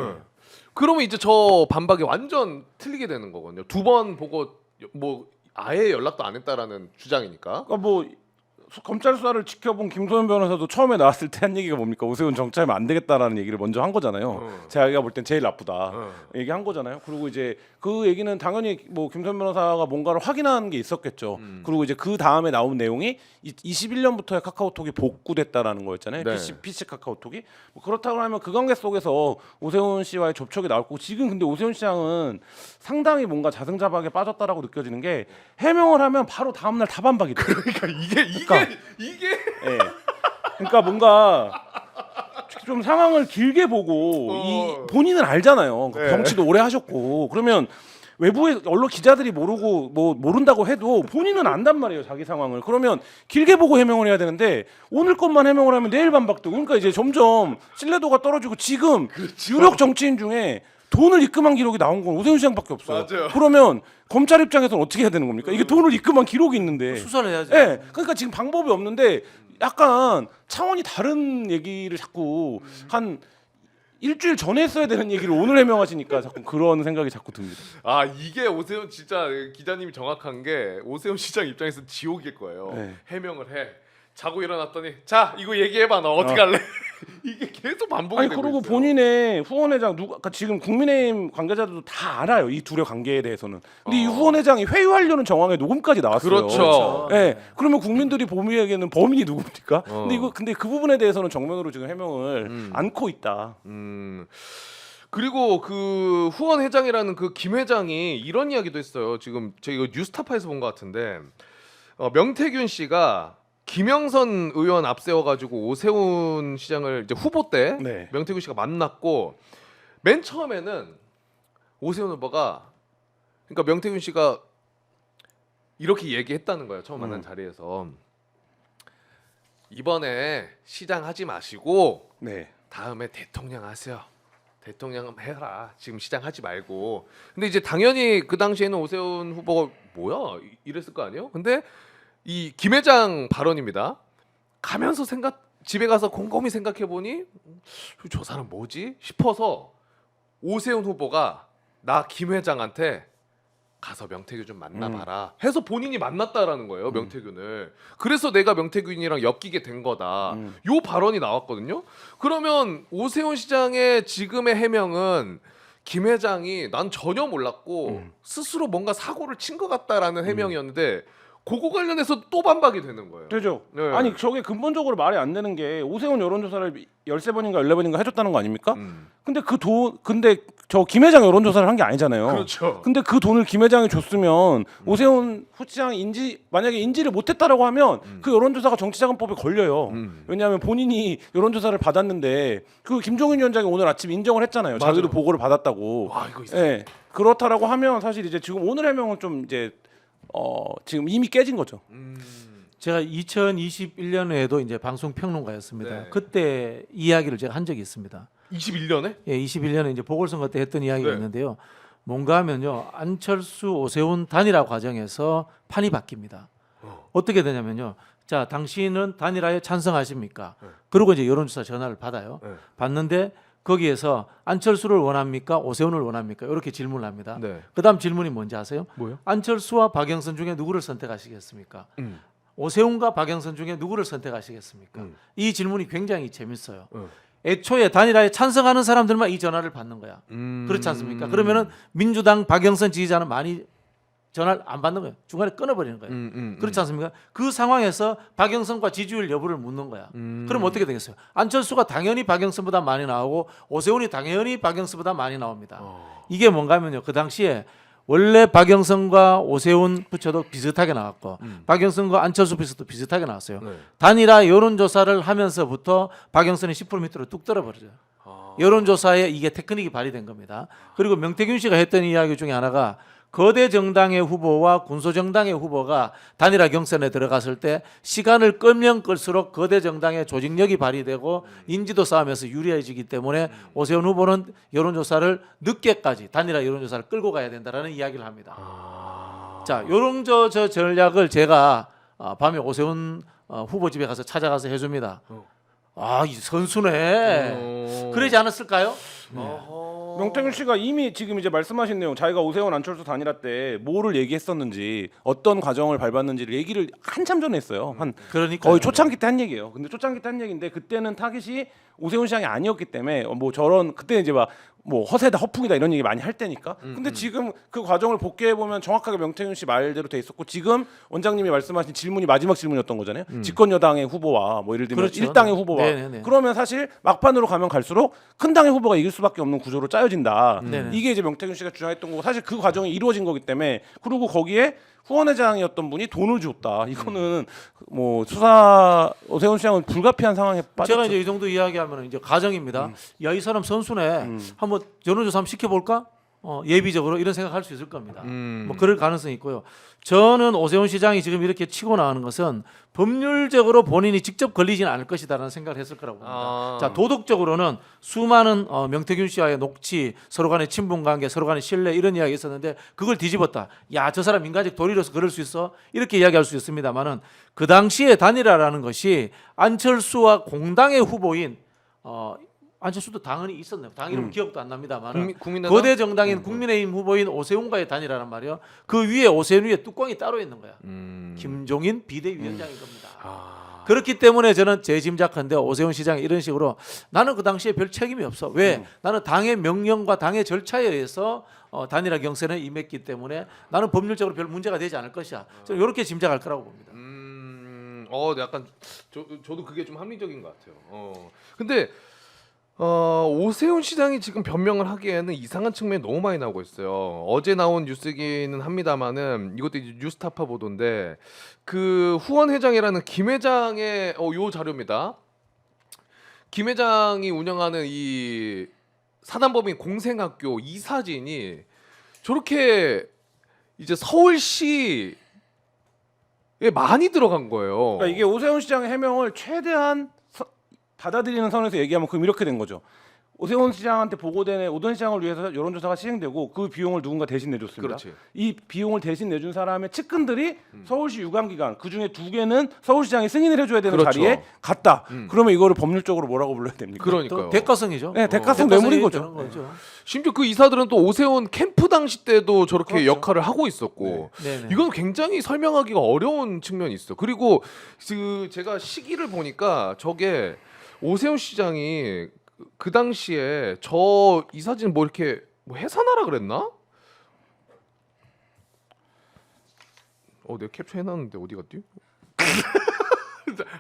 그러면 이제 저 반박이 완전 틀리게 되는 거거든요. 2번 보고 뭐 아예 연락도 안 했다라는 주장이니까. 그러니까 뭐 검찰 수사를 지켜본 김소연 변호사도 처음에 나왔을 때 한 얘기가 뭡니까? 오세훈 정치하면 안 되겠다라는 얘기를 먼저 한 거잖아요. 자기가 볼 땐 제일 나쁘다 얘기한 거잖아요. 그리고 이제 그 얘기는 당연히 뭐 김소연 변호사가 뭔가를 확인한 게 있었겠죠. 그리고 이제 그 다음에 나온 내용이 21년부터의 카카오톡이 복구됐다라는 거였잖아요. 네. PC 카카오톡이. 뭐 그렇다고 하면 그 관계 속에서 오세훈 씨와의 접촉이 나올 거고 지금 근데 오세훈 시장은 상당히 뭔가 자승자박에 빠졌다라고 느껴지는 게 해명을 하면 바로 다음날 다 반박이 돼요. 그러니까 이게 예. 그러니까 뭔가 좀 상황을 길게 보고 이 본인은 알잖아요. 네. 정치도 오래 하셨고 그러면 외부의 언론 기자들이 모르고 뭐 모른다고 해도 본인은 안단 말이에요. 자기 상황을. 그러면 길게 보고 해명을 해야 되는데 오늘 것만 해명을 하면 내일 반박도. 그러니까 이제 점점 신뢰도가 떨어지고 지금 유력 정치인 중에 돈을 입금한 기록이 나온 건 오세훈 시장밖에 없어요. 맞아요. 그러면 검찰 입장에서는 어떻게 해야 되는 겁니까? 이게 돈을 입금한 기록이 있는데 수사를 해야죠. 예, 그러니까 지금 방법이 없는데 약간 차원이 다른 얘기를 자꾸 한 일주일 전에 했어야 되는 얘기를 오늘 해명하시니까 자꾸 그런 생각이 자꾸 듭니다. 아 이게 오세훈 진짜 기자님이 정확한 게 오세훈 시장 입장에서 지옥일 거예요. 네. 해명을 해. 자고 일어났더니 자 이거 얘기해봐 너 어떻게 할래? 이게 계속 반복이 아니 되고 그리고 있어요. 본인의 후원회장 누가 그러니까 지금 국민의힘 관계자들도 다 알아요 이 둘의 관계에 대해서는. 근데 이 후원회장이 회유하려는 정황에 녹음까지 나왔어요. 그렇죠. 예. 그러면 국민들이 보기에는 범인이 누굽니까? 근데 그 부분에 대해서는 정면으로 지금 해명을 안고 있다. 그리고 그 후원 회장이라는 그 김 회장이 이런 이야기도 했어요. 지금 제가 이거 뉴스타파에서 본 것 같은데 명태균 씨가 김영선 의원 앞세워가지고 오세훈 시장을 이제 후보 때 네. 명태균 씨가 만났고 맨 처음에는 오세훈 후보가 그러니까 명태균 씨가 이렇게 얘기했다는 거예요. 처음 만난 자리에서 이번에 시장 하지 마시고 네. 다음에 대통령 하세요. 대통령 해라. 지금 시장 하지 말고. 근데 이제 당연히 그 당시에는 오세훈 후보가 뭐야 이랬을 거 아니에요? 근데 이 김 회장 발언입니다. 가면서 집에 가서 곰곰이 생각해 보니 저 사람 뭐지 싶어서 오세훈 후보가 나 김 회장한테 가서 명태균 좀 만나봐라 해서 본인이 만났다라는 거예요. 명태균을. 그래서 내가 명태균이랑 엮이게 된 거다. 요 발언이 나왔거든요. 그러면 오세훈 시장의 지금의 해명은 김 회장이 난 전혀 몰랐고 스스로 뭔가 사고를 친 것 같다라는 해명이었는데 그거 관련해서 또 반박이 되는 거예요. 되죠. 네. 아니 저게 근본적으로 말이 안 되는 게 오세훈 여론조사를 13번인가 14번인가 해줬다는 거 아닙니까? 근데 근데 저 김 회장 여론조사를 한 게 아니잖아요. 그렇죠. 근데 그 돈을 김 회장이 줬으면 오세훈 후시장 만약에 인지를 못했다라고 하면 그 여론조사가 정치자금법에 걸려요. 왜냐하면 본인이 여론조사를 받았는데 그 김종인 위원장이 오늘 아침 인정을 했잖아요. 맞아요. 자기도 보고를 받았다고. 와 이거 이상해. 예. 그렇다라고 하면 사실 이제 지금 오늘 해명은 좀 이제 지금 이미 깨진 거죠. 제가 2021년에도 이제 방송 평론가였습니다. 네. 그때 이야기를 제가 한 적이 있습니다. 21년에? 예, 21년에 이제 보궐선거 때 했던 이야기가 네. 있는데요. 뭔가 하면요. 안철수 오세훈 단일화 과정에서 판이 바뀝니다. 어떻게 되냐면요. 자, 당신은 단일화에 찬성하십니까? 그리고 이제 여론조사 전화를 받아요. 네. 받는데 거기에서 안철수를 원합니까? 오세훈을 원합니까? 이렇게 질문을 합니다. 네. 그다음 질문이 뭔지 아세요? 뭐요? 안철수와 박영선 중에 누구를 선택하시겠습니까? 오세훈과 박영선 중에 누구를 선택하시겠습니까? 이 질문이 굉장히 재밌어요. 애초에 단일화에 찬성하는 사람들만 이 전화를 받는 거야. 그렇지 않습니까? 그러면은 민주당 박영선 지지자는 많이 전화를 안 받는 거예요. 중간에 끊어버리는 거예요. 그렇지 않습니까? 그 상황에서 박영선과 지지율 여부를 묻는 거야. 그럼 어떻게 되겠어요? 안철수가 당연히 박영선보다 많이 나오고 오세훈이 당연히 박영선보다 많이 나옵니다. 이게 뭔가 하면요. 그 당시에 원래 박영선과 오세훈 부처도 비슷하게 나왔고 박영선과 안철수 부처도 비슷하게 나왔어요. 네. 단일화 여론조사를 하면서부터 박영선이 10% 밑으로 뚝 떨어버려요. 여론조사에 이게 테크닉이 발휘된 겁니다. 그리고 명태균 씨가 했던 이야기 중에 하나가 거대 정당의 후보와 군소정당의 후보가 단일화 경선에 들어갔을 때 시간을 끌면 끌수록 거대 정당의 조직력이 발휘되고 인지도 싸움에서 유리해지기 때문에 오세훈 후보는 여론조사를 늦게까지 단일화 여론조사를 끌고 가야 된다라는 이야기를 합니다. 자, 여론조사 전략을 제가 밤에 오세훈 후보 집에 가서 찾아가서 해줍니다. 아, 이 선수네. 그러지 않았을까요? 명태균 씨가 이미 지금 이제 말씀하신 내용, 자기가 오세훈 안철수 단일화 때 뭐를 얘기했었는지, 어떤 과정을 밟았는지를 얘기를 한참 전에 했어요. 한 그러니까 거의 초창기 때 한 얘기예요. 근데 초창기 때 한 얘기인데 그때는 타깃이 오세훈 시장이 아니었기 때문에 뭐 저런 그때 이제 막 뭐 허세다 허풍이다 이런 얘기 많이 할 때니까. 근데 지금 그 과정을 복귀해 보면 정확하게 명태균 씨 말대로 돼 있었고, 지금 원장님이 말씀하신 질문이 마지막 질문이었던 거잖아요. 집권 여당의 후보와 뭐 예를 들면 그렇죠. 일당의 후보와. 네네네. 그러면 사실 막판으로 가면 갈수록 큰 당의 후보가 이길 수밖에 없는 구조로 짜여진다. 네네. 이게 이제 명태균 씨가 주장했던 거고, 사실 그 과정이 이루어진 거기 때문에. 그리고 거기에 후원회장이었던 분이 돈을 줬다. 이거는 뭐 수사 오세훈 시장은 불가피한 상황에 빠졌죠. 제가 이제 이 정도 이야기하면 이제 가정입니다. 야, 이 사람 선수네. 한번 여론조사 한번 시켜볼까? 예비적으로 이런 생각할 수 있을 겁니다. 뭐 그럴 가능성이 있고요. 저는 오세훈 시장이 지금 이렇게 치고 나가는 것은 법률적으로 본인이 직접 걸리지는 않을 것이다라는 생각을 했을 거라고 봅니다. 자, 도덕적으로는 수많은 명태균 씨와의 녹취, 서로 간의 친분관계, 서로 간의 신뢰 이런 이야기 있었는데 그걸 뒤집었다. 야, 저 사람 인간적 도리로서 그럴 수 있어? 이렇게 이야기할 수 있습니다만은 그 당시에 단일화라는 것이 안철수와 공당의 후보인 안철수도 당연히 있었네요. 당 이름 기억도 안 납니다만 국민의당? 거대 정당인 국민의힘 후보인 오세훈과의 단일화란 말이에요. 그 위에 오세훈 위에 뚜껑이 따로 있는 거야. 김종인 비대위원장인 겁니다. 그렇기 때문에 저는 제 짐작한데 오세훈 시장이 이런 식으로 나는 그 당시에 별 책임이 없어. 왜? 나는 당의 명령과 당의 절차에 의해서 단일화 경선에 임했기 때문에 나는 법률적으로 별 문제가 되지 않을 것이야. 저는 이렇게 짐작할 거라고 봅니다. 약간 저도 그게 좀 합리적인 것 같아요. 근데 오세훈 시장이 지금 변명을 하기에는 이상한 측면이 너무 많이 나오고 있어요. 어제 나온 뉴스기는 합니다만은 이것도 이제 뉴스타파 보도인데 그 후원 회장이라는 김 회장의 요 자료입니다. 김 회장이 운영하는 이 사단법인 공생학교 이 사진이 저렇게 이제 서울시에 많이 들어간 거예요. 그러니까 이게 오세훈 시장의 해명을 최대한 받아들이는 선에서 얘기하면 그럼 이렇게 된 거죠. 오세훈 시장한테 보고된 오던 시장을 위해서 여론조사가 시행되고 그 비용을 누군가 대신 내줬습니다. 그렇지. 이 비용을 대신 내준 사람의 측근들이 서울시 유감기관 그 중에 2개는 서울시장이 승인을 해줘야 되는 그렇죠. 자리에 갔다. 그러면 이거를 법률적으로 뭐라고 불러야 됩니까? 그러니까요. 대가성이죠. 네, 대가성 뇌물인 거죠. 심지어 그 이사들은 또 오세훈 캠프 당시 때도 저렇게 그렇죠. 역할을 하고 있었고 네. 이건 굉장히 설명하기가 어려운 측면이 있어. 그리고 그 제가 시기를 보니까 저게 오세훈 시장이 그 당시에 저 이 사진 뭐 이렇게 뭐 해산하라 그랬나? 내가 캡처 해놨는데 어디 갔지?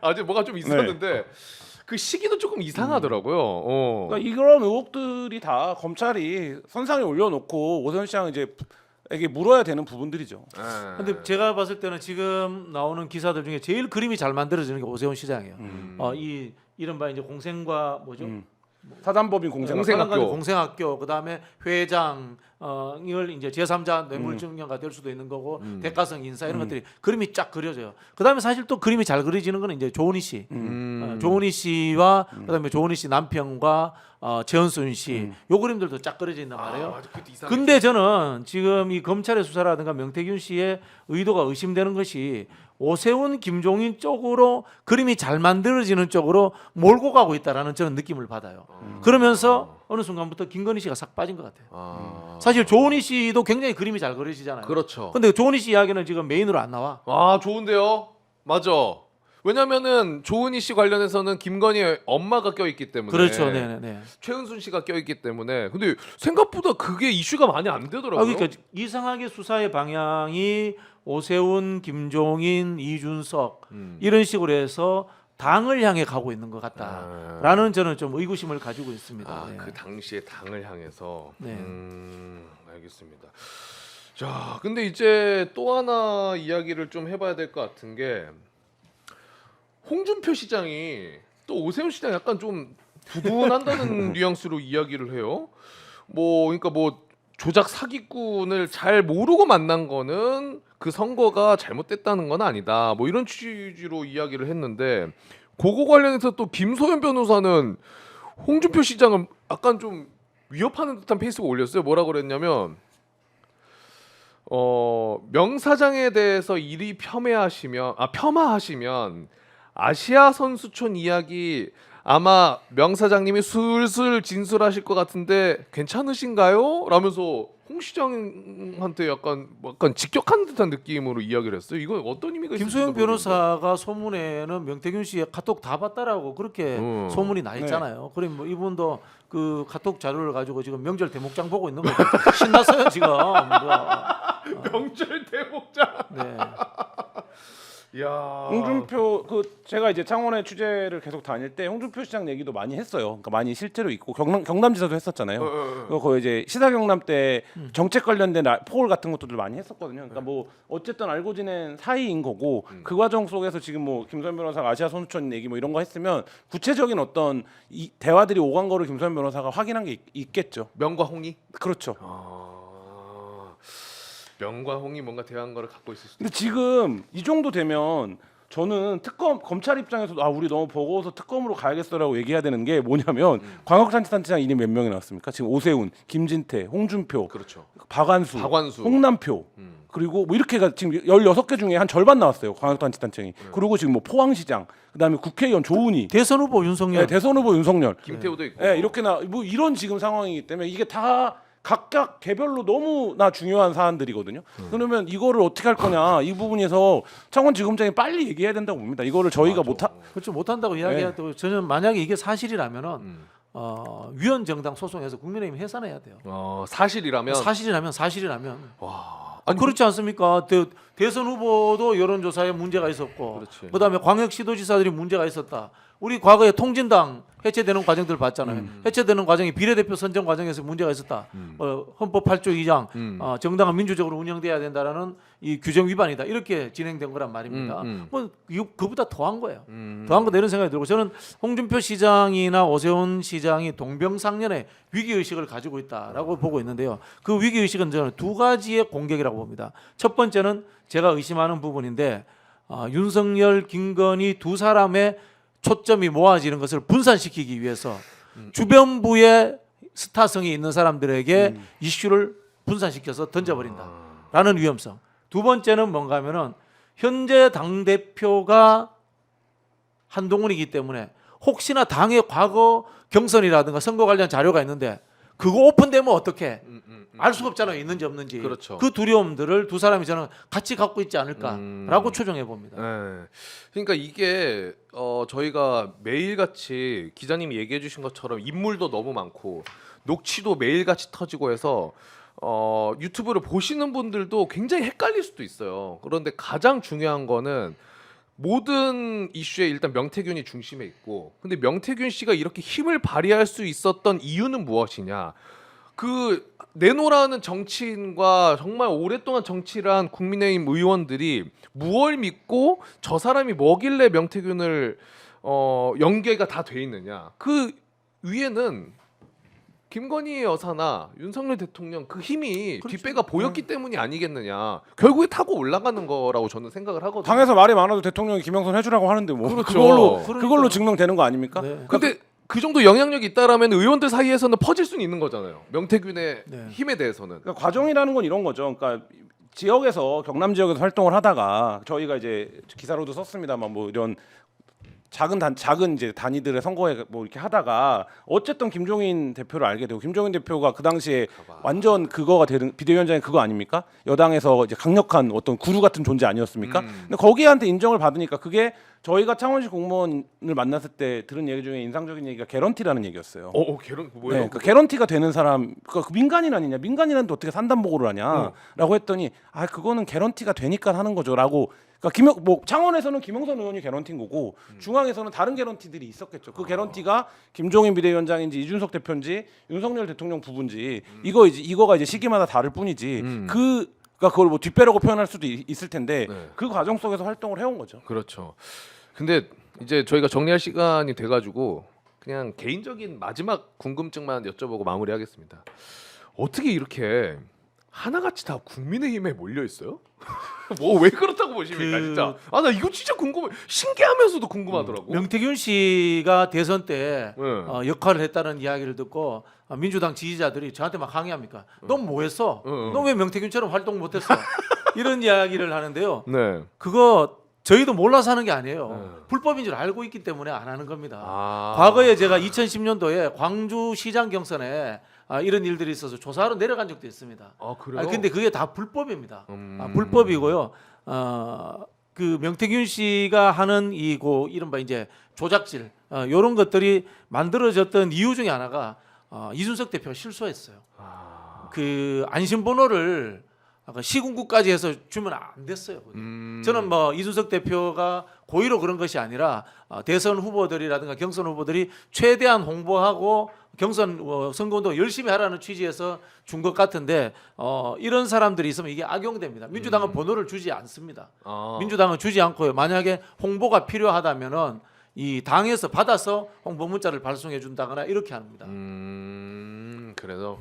아직 뭐가 좀 있었는데 그 시기도 조금 이상하더라고요. 그러니까 이런 의혹들이 다 검찰이 선상에 올려놓고 오세훈 시장 에게 물어야 되는 부분들이죠. 근데 제가 봤을 때는 지금 나오는 기사들 중에 제일 그림이 잘 만들어지는 게 오세훈 시장이에요. 이 이른바 이제 공생과 뭐죠? 사단법인 공생학교. 공생학교 그다음에 회장을 이제 제3자 뇌물증명가 될 수도 있는 거고 대가성 인사 이런 것들이 그림이 쫙 그려져요. 그다음에 사실 또 그림이 잘 그려지는 거는 이제 조은희 씨, 조은희 씨와 그다음에 조은희 씨 남편과 최은순 씨, 요 그림들도 쫙 그려져 있단 말이에요. 근데 저는 지금 이 검찰의 수사라든가 명태균 씨의 의도가 의심되는 것이 오세훈, 김종인 쪽으로 그림이 잘 만들어지는 쪽으로 몰고 가고 있다라는 저는 느낌을 받아요. 그러면서 어느 순간부터 김건희 씨가 싹 빠진 것 같아요. 사실 조은희 씨도 굉장히 그림이 잘 그려지잖아요. 그렇죠. 근데 조은희 씨 이야기는 지금 메인으로 안 나와. 좋은데요. 맞아. 왜냐면은 조은희 씨 관련해서는 김건희 엄마가 껴있기 때문에 그렇죠. 네. 최은순 씨가 껴있기 때문에 근데 생각보다 그게 이슈가 많이 안 되더라고요. 그러니까 이상하게 수사의 방향이 오세훈, 김종인, 이준석 이런 식으로 해서 당을 향해 가고 있는 것 같다라는 저는 좀 의구심을 가지고 있습니다. 네. 그 당시에 당을 향해서. 네. 알겠습니다. 자, 근데 이제 또 하나 이야기를 좀 해봐야 될 것 같은 게 홍준표 시장이 또 오세훈 시장 약간 좀 부분한다는 뉘앙스로 이야기를 해요. 그러니까 조작 사기꾼을 잘 모르고 만난 거는 그 선거가 잘못됐다는 건 아니다. 이런 취지로 이야기를 했는데 그거 관련해서 또 김소연 변호사는 홍준표 시장을 약간 좀 위협하는 듯한 페이스북 올렸어요. 뭐라고 그랬냐면 명 사장에 대해서 이리 폄하하시면 아시아 선수촌 이야기 아마 명 사장님이 술술 진술하실 것 같은데 괜찮으신가요? 라면서 홍 시장한테 약간 직격하는 듯한 느낌으로 이야기를 했어요. 이거 어떤 의미가 있을지도 김소연 모르겠는데. 변호사가 소문에는 명태균 씨의 카톡 다 봤다라고 그렇게 소문이 나 있잖아요. 그럼 이분도 그 카톡 자료를 가지고 지금 명절 대목장 보고 있는 거죠. 신났어요 지금. 명절 대목장. 네. 야. 홍준표 제가 이제 창원에 취재를 계속 다닐 때 홍준표 시장 얘기도 많이 했어요. 그러니까 많이 실제로 있고 경남지사도 했었잖아요. 그거 이제 시사 경남 때 정책 관련된 포ol 같은 것들을 많이 했었거든요. 그러니까 어쨌든 알고 지낸 사이인 거고 그 과정 속에서 지금 김소연 변호사가 아시아 선수촌 얘기 이런 거 했으면 구체적인 어떤 이 대화들이 오간 거를 김소연 변호사가 확인한 게 있겠죠. 명과 홍이? 그렇죠. 명과 홍이 뭔가 대한 거를 갖고 있을 수도. 근데 지금 이 정도 되면 저는 검찰 입장에서도 우리 너무 버거워서 특검으로 가야겠어라고 얘기해야 되는 게 뭐냐면 광역단체장 이름 몇 명이 나왔습니까? 지금 오세훈, 김진태, 홍준표, 그렇죠. 박완수, 박완수. 홍남표 그리고 이렇게가 지금 16개 중에 한 절반 나왔어요. 광역단체장이. 그리고 지금 포항시장, 그다음에 국회의원 조은희, 대선 후보 윤석열. 네, 대선 후보 윤석열. 김태우도 있고. 네, 이렇게 이런 지금 상황이기 때문에 이게 다 각각 개별로 너무나 중요한 사안들이거든요. 그러면 이거를 어떻게 할 거냐 이 부분에서 창원지검장이 빨리 얘기해야 된다고 봅니다. 이거를 저희가 그렇죠. 못한다고 이야기해도 저는 만약에 이게 사실이라면은 위헌 정당 소송해서 국민의힘 해산해야 돼요. 사실이라면. 사실이라면. 와. 그렇지 않습니까? 대선 후보도 여론조사에 문제가 있었고, 그렇지. 그다음에 광역시도지사들이 문제가 있었다. 우리 과거에 통진당 해체되는 과정들 봤잖아요. 해체되는 과정이 비례대표 선정 과정에서 문제가 있었다. 헌법 8조 2장 정당은 민주적으로 운영돼야 된다라는 이 규정 위반이다. 이렇게 진행된 거란 말입니다. 그보다 더한 거예요. 더한 거다 이런 생각이 들고 저는 홍준표 시장이나 오세훈 시장이 동병상련의 위기의식을 가지고 있다라고 보고 있는데요. 그 위기의식은 저는 두 가지의 공격이라고 봅니다. 첫 번째는 제가 의심하는 부분인데 윤석열, 김건희 두 사람의 초점이 모아지는 것을 분산시키기 위해서 주변부에 스타성이 있는 사람들에게 이슈를 분산시켜서 던져버린다라는 위험성. 두 번째는 뭔가 하면은 현재 당대표가 한동훈이기 때문에 혹시나 당의 과거 경선이라든가 선거 관련 자료가 있는데 그거 오픈되면 어떻게 알 수가 없잖아요. 있는지 없는지. 그렇죠. 그 두려움들을 두 사람이 저는 같이 갖고 있지 않을까라고 추정해 봅니다. 네. 그러니까 이게 저희가 매일같이 기자님이 얘기해 주신 것처럼 인물도 너무 많고 녹취도 매일같이 터지고 해서 유튜브를 보시는 분들도 굉장히 헷갈릴 수도 있어요. 그런데 가장 중요한 거는 모든 이슈에 일단 명태균이 중심에 있고 근데 명태균 씨가 이렇게 힘을 발휘할 수 있었던 이유는 무엇이냐. 그 내노라는 정치인과 정말 오랫동안 정치를 한 국민의힘 의원들이 무엇을 믿고 저 사람이 뭐길래 명태균을 연계가 다 돼 있느냐. 그 위에는 김건희 여사나 윤석열 대통령 그 힘이 그렇죠. 뒷배가 보였기 때문이 아니겠느냐. 결국에 타고 올라가는 거라고 저는 생각을 하거든요. 당에서 말이 많아도 대통령이 김영선 해주라고 하는데 그렇죠. 그걸로 증명되는 거 아닙니까? 네. 근데 그 정도 영향력이 있다라면 의원들 사이에서는 퍼질 수는 있는 거잖아요. 명태균의 네. 힘에 대해서는. 그러니까 과정이라는 건 이런 거죠. 그러니까 지역에서 경남 지역에서 활동을 하다가 저희가 이제 기사로도 썼습니다만 이런 작은 이제 단위들의 선거에 뭐 이렇게 하다가 어쨌든 김종인 대표를 알게 되고 김종인 대표가 그 당시에 완전 그거가 되는 비대위원장이 그거 아닙니까? 여당에서 이제 강력한 어떤 구루 같은 존재 아니었습니까? 근데 거기한테 인정을 받으니까 그게 저희가 창원시 공무원을 만났을 때 들은 얘기 중에 인상적인 얘기가 개런티라는 얘기였어요. 개런 네, 뭐예요? 그 개런티가 되는 사람, 그 민간인 아니냐? 민간인한테 어떻게 산담 보고를 하냐?라고 했더니 아 그거는 개런티가 되니까 하는 거죠라고. 그러니까 뭐 창원에서는 김영선 의원이 개런티인 거고 중앙에서는 다른 개런티들이 있었겠죠. 그 개런티가 김종인 비대위원장인지 이준석 대표인지 윤석열 대통령 부부인지 이거가 이제 시기마다 다를 뿐이지 그러니까 그걸 뭐 뒷배라고 표현할 수도 있을 텐데 네. 그 과정 속에서 활동을 해온 거죠. 그렇죠. 근데 이제 저희가 정리할 시간이 돼가지고 그냥 개인적인 마지막 궁금증만 여쭤보고 마무리하겠습니다. 어떻게 이렇게 하나같이 다 국민의힘에 몰려 있어요? 뭐 왜 그렇다고 보십니까, 진짜? 아 나 이거 진짜 궁금해. 신기하면서도 궁금하더라고. 명태균 씨가 대선 때 네. 역할을 했다는 이야기를 듣고 민주당 지지자들이 저한테 막 항의합니까? 넌 뭐했어? 넌 왜 명태균처럼 활동 못했어? 이런 이야기를 하는데요. 네. 그거 저희도 몰라서 하는 게 아니에요. 네. 불법인 줄 알고 있기 때문에 안 하는 겁니다. 아. 과거에 제가 2010년도에 광주시장 경선에 이런 일들이 있어서 조사하러 내려간 적도 있습니다. 아 그래요? 근데 그게 다 불법입니다. 불법이고요. 그 명태균 씨가 하는 이른바 이제 조작질 이런 것들이 만들어졌던 이유 중에 하나가 이준석 대표가 실수했어요. 그 안심번호를 시군구까지 해서 주면 안 됐어요. 저는 뭐 이준석 대표가 고의로 그런 것이 아니라 대선 후보들이라든가 경선 후보들이 최대한 홍보하고 경선 선거운동 열심히 하라는 취지에서 준 것 같은데 이런 사람들이 있으면 이게 악용됩니다. 민주당은 번호를 주지 않습니다. 민주당은 주지 않고요. 만약에 홍보가 필요하다면은 이 당에서 받아서 홍보 문자를 발송해 준다거나 이렇게 합니다. 그래서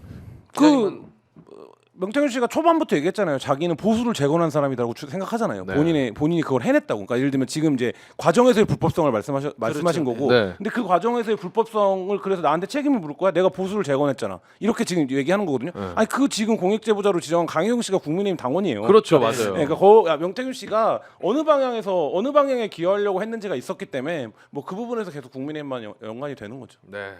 명태균 씨가 초반부터 얘기했잖아요. 자기는 보수를 재건한 사람이라고 생각하잖아요. 네. 본인이 그걸 해냈다고. 그러니까 예를 들면 지금 이제 과정에서의 불법성을 말씀하신 그렇죠. 거고. 네. 근데 그 과정에서의 불법성을 그래서 나한테 책임을 물을 거야. 내가 보수를 재건했잖아. 이렇게 지금 얘기하는 거거든요. 아니 그 지금 공익제보자로 지정한 강혜경 씨가 국민의힘 당원이에요. 그렇죠, 맞아요. 네, 그러니까 명태균 씨가 어느 방향에 기여하려고 했는지가 있었기 때문에 뭐 그 부분에서 계속 국민의힘만 연관이 되는 거죠. 네.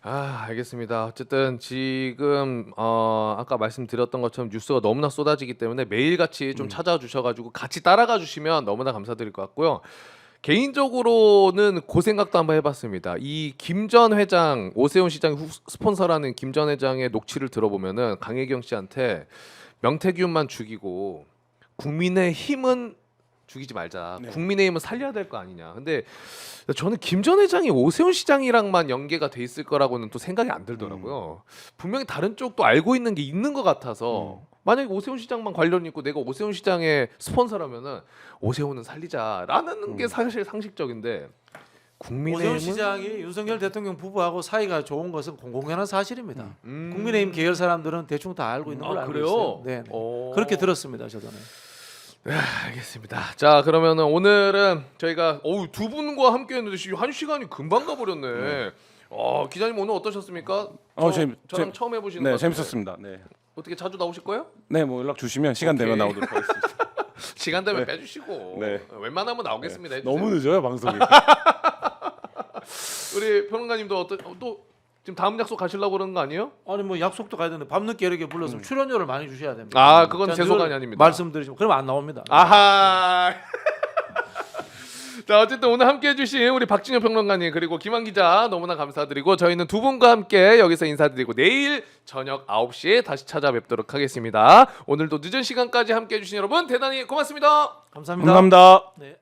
알겠습니다. 어쨌든 지금 아까 말씀드렸던 것처럼 뉴스가 너무나 쏟아지기 때문에 매일같이 좀 찾아주셔가지고 같이 따라가 주시면 너무나 감사드릴 것 같고요. 개인적으로는 그 생각도 한번 해봤습니다. 이 김 전 회장, 오세훈 시장 스폰서라는 김 전 회장의 녹취를 들어보면은 강혜경 씨한테 명태균만 죽이고 국민의힘은 죽이지 말자. 네. 국민의힘은 살려야 될 거 아니냐. 근데 저는 김 전 회장이 오세훈 시장이랑만 연계가 돼 있을 거라고는 또 생각이 안 들더라고요. 분명히 다른 쪽도 알고 있는 게 있는 것 같아서 만약에 오세훈 시장만 관련 있고 내가 오세훈 시장의 스폰서라면은 오세훈은 살리자라는 게 사실 상식적인데 국민의힘은 오세훈 시장이 윤석열 대통령 부부하고 사이가 좋은 것은 공공연한 사실입니다. 국민의힘 계열 사람들은 대충 다 알고 있는 걸 알고 그래요? 있어요. 네, 그렇게 들었습니다. 저는. 알겠습니다. 자 그러면은 오늘은 저희가 두 분과 함께했는데 한 시간이 금방 가버렸네. 기자님 오늘 어떠셨습니까? 저랑 처음 해보시는 것 네, 같은데. 재밌었습니다. 네. 어떻게 자주 나오실 거예요? 네, 뭐 연락 주시면 시간 되면 오케이. 나오도록 하겠습니다. 시간 되면 빼주시고 네. 웬만하면 나오겠습니다. 해주세요. 너무 늦어요 방송이. 우리 평론가님도 또 지금 다음 약속 가시려고 그러는 거 아니에요? 아니 뭐 약속도 가야 되는데 밤늦게 이렇게 불러서 출연료를 많이 주셔야 됩니다. 그건 제 늘 소관이 아닙니다. 말씀드리시면 그러면 안 나옵니다. 아하. 자 어쨌든 오늘 함께해 주신 우리 박진영 평론가님 그리고 김한 기자 너무나 감사드리고 저희는 두 분과 함께 여기서 인사드리고 내일 저녁 9시에 다시 찾아뵙도록 하겠습니다. 오늘도 늦은 시간까지 함께해 주신 여러분 대단히 고맙습니다. 감사합니다. 감사합니다. 네.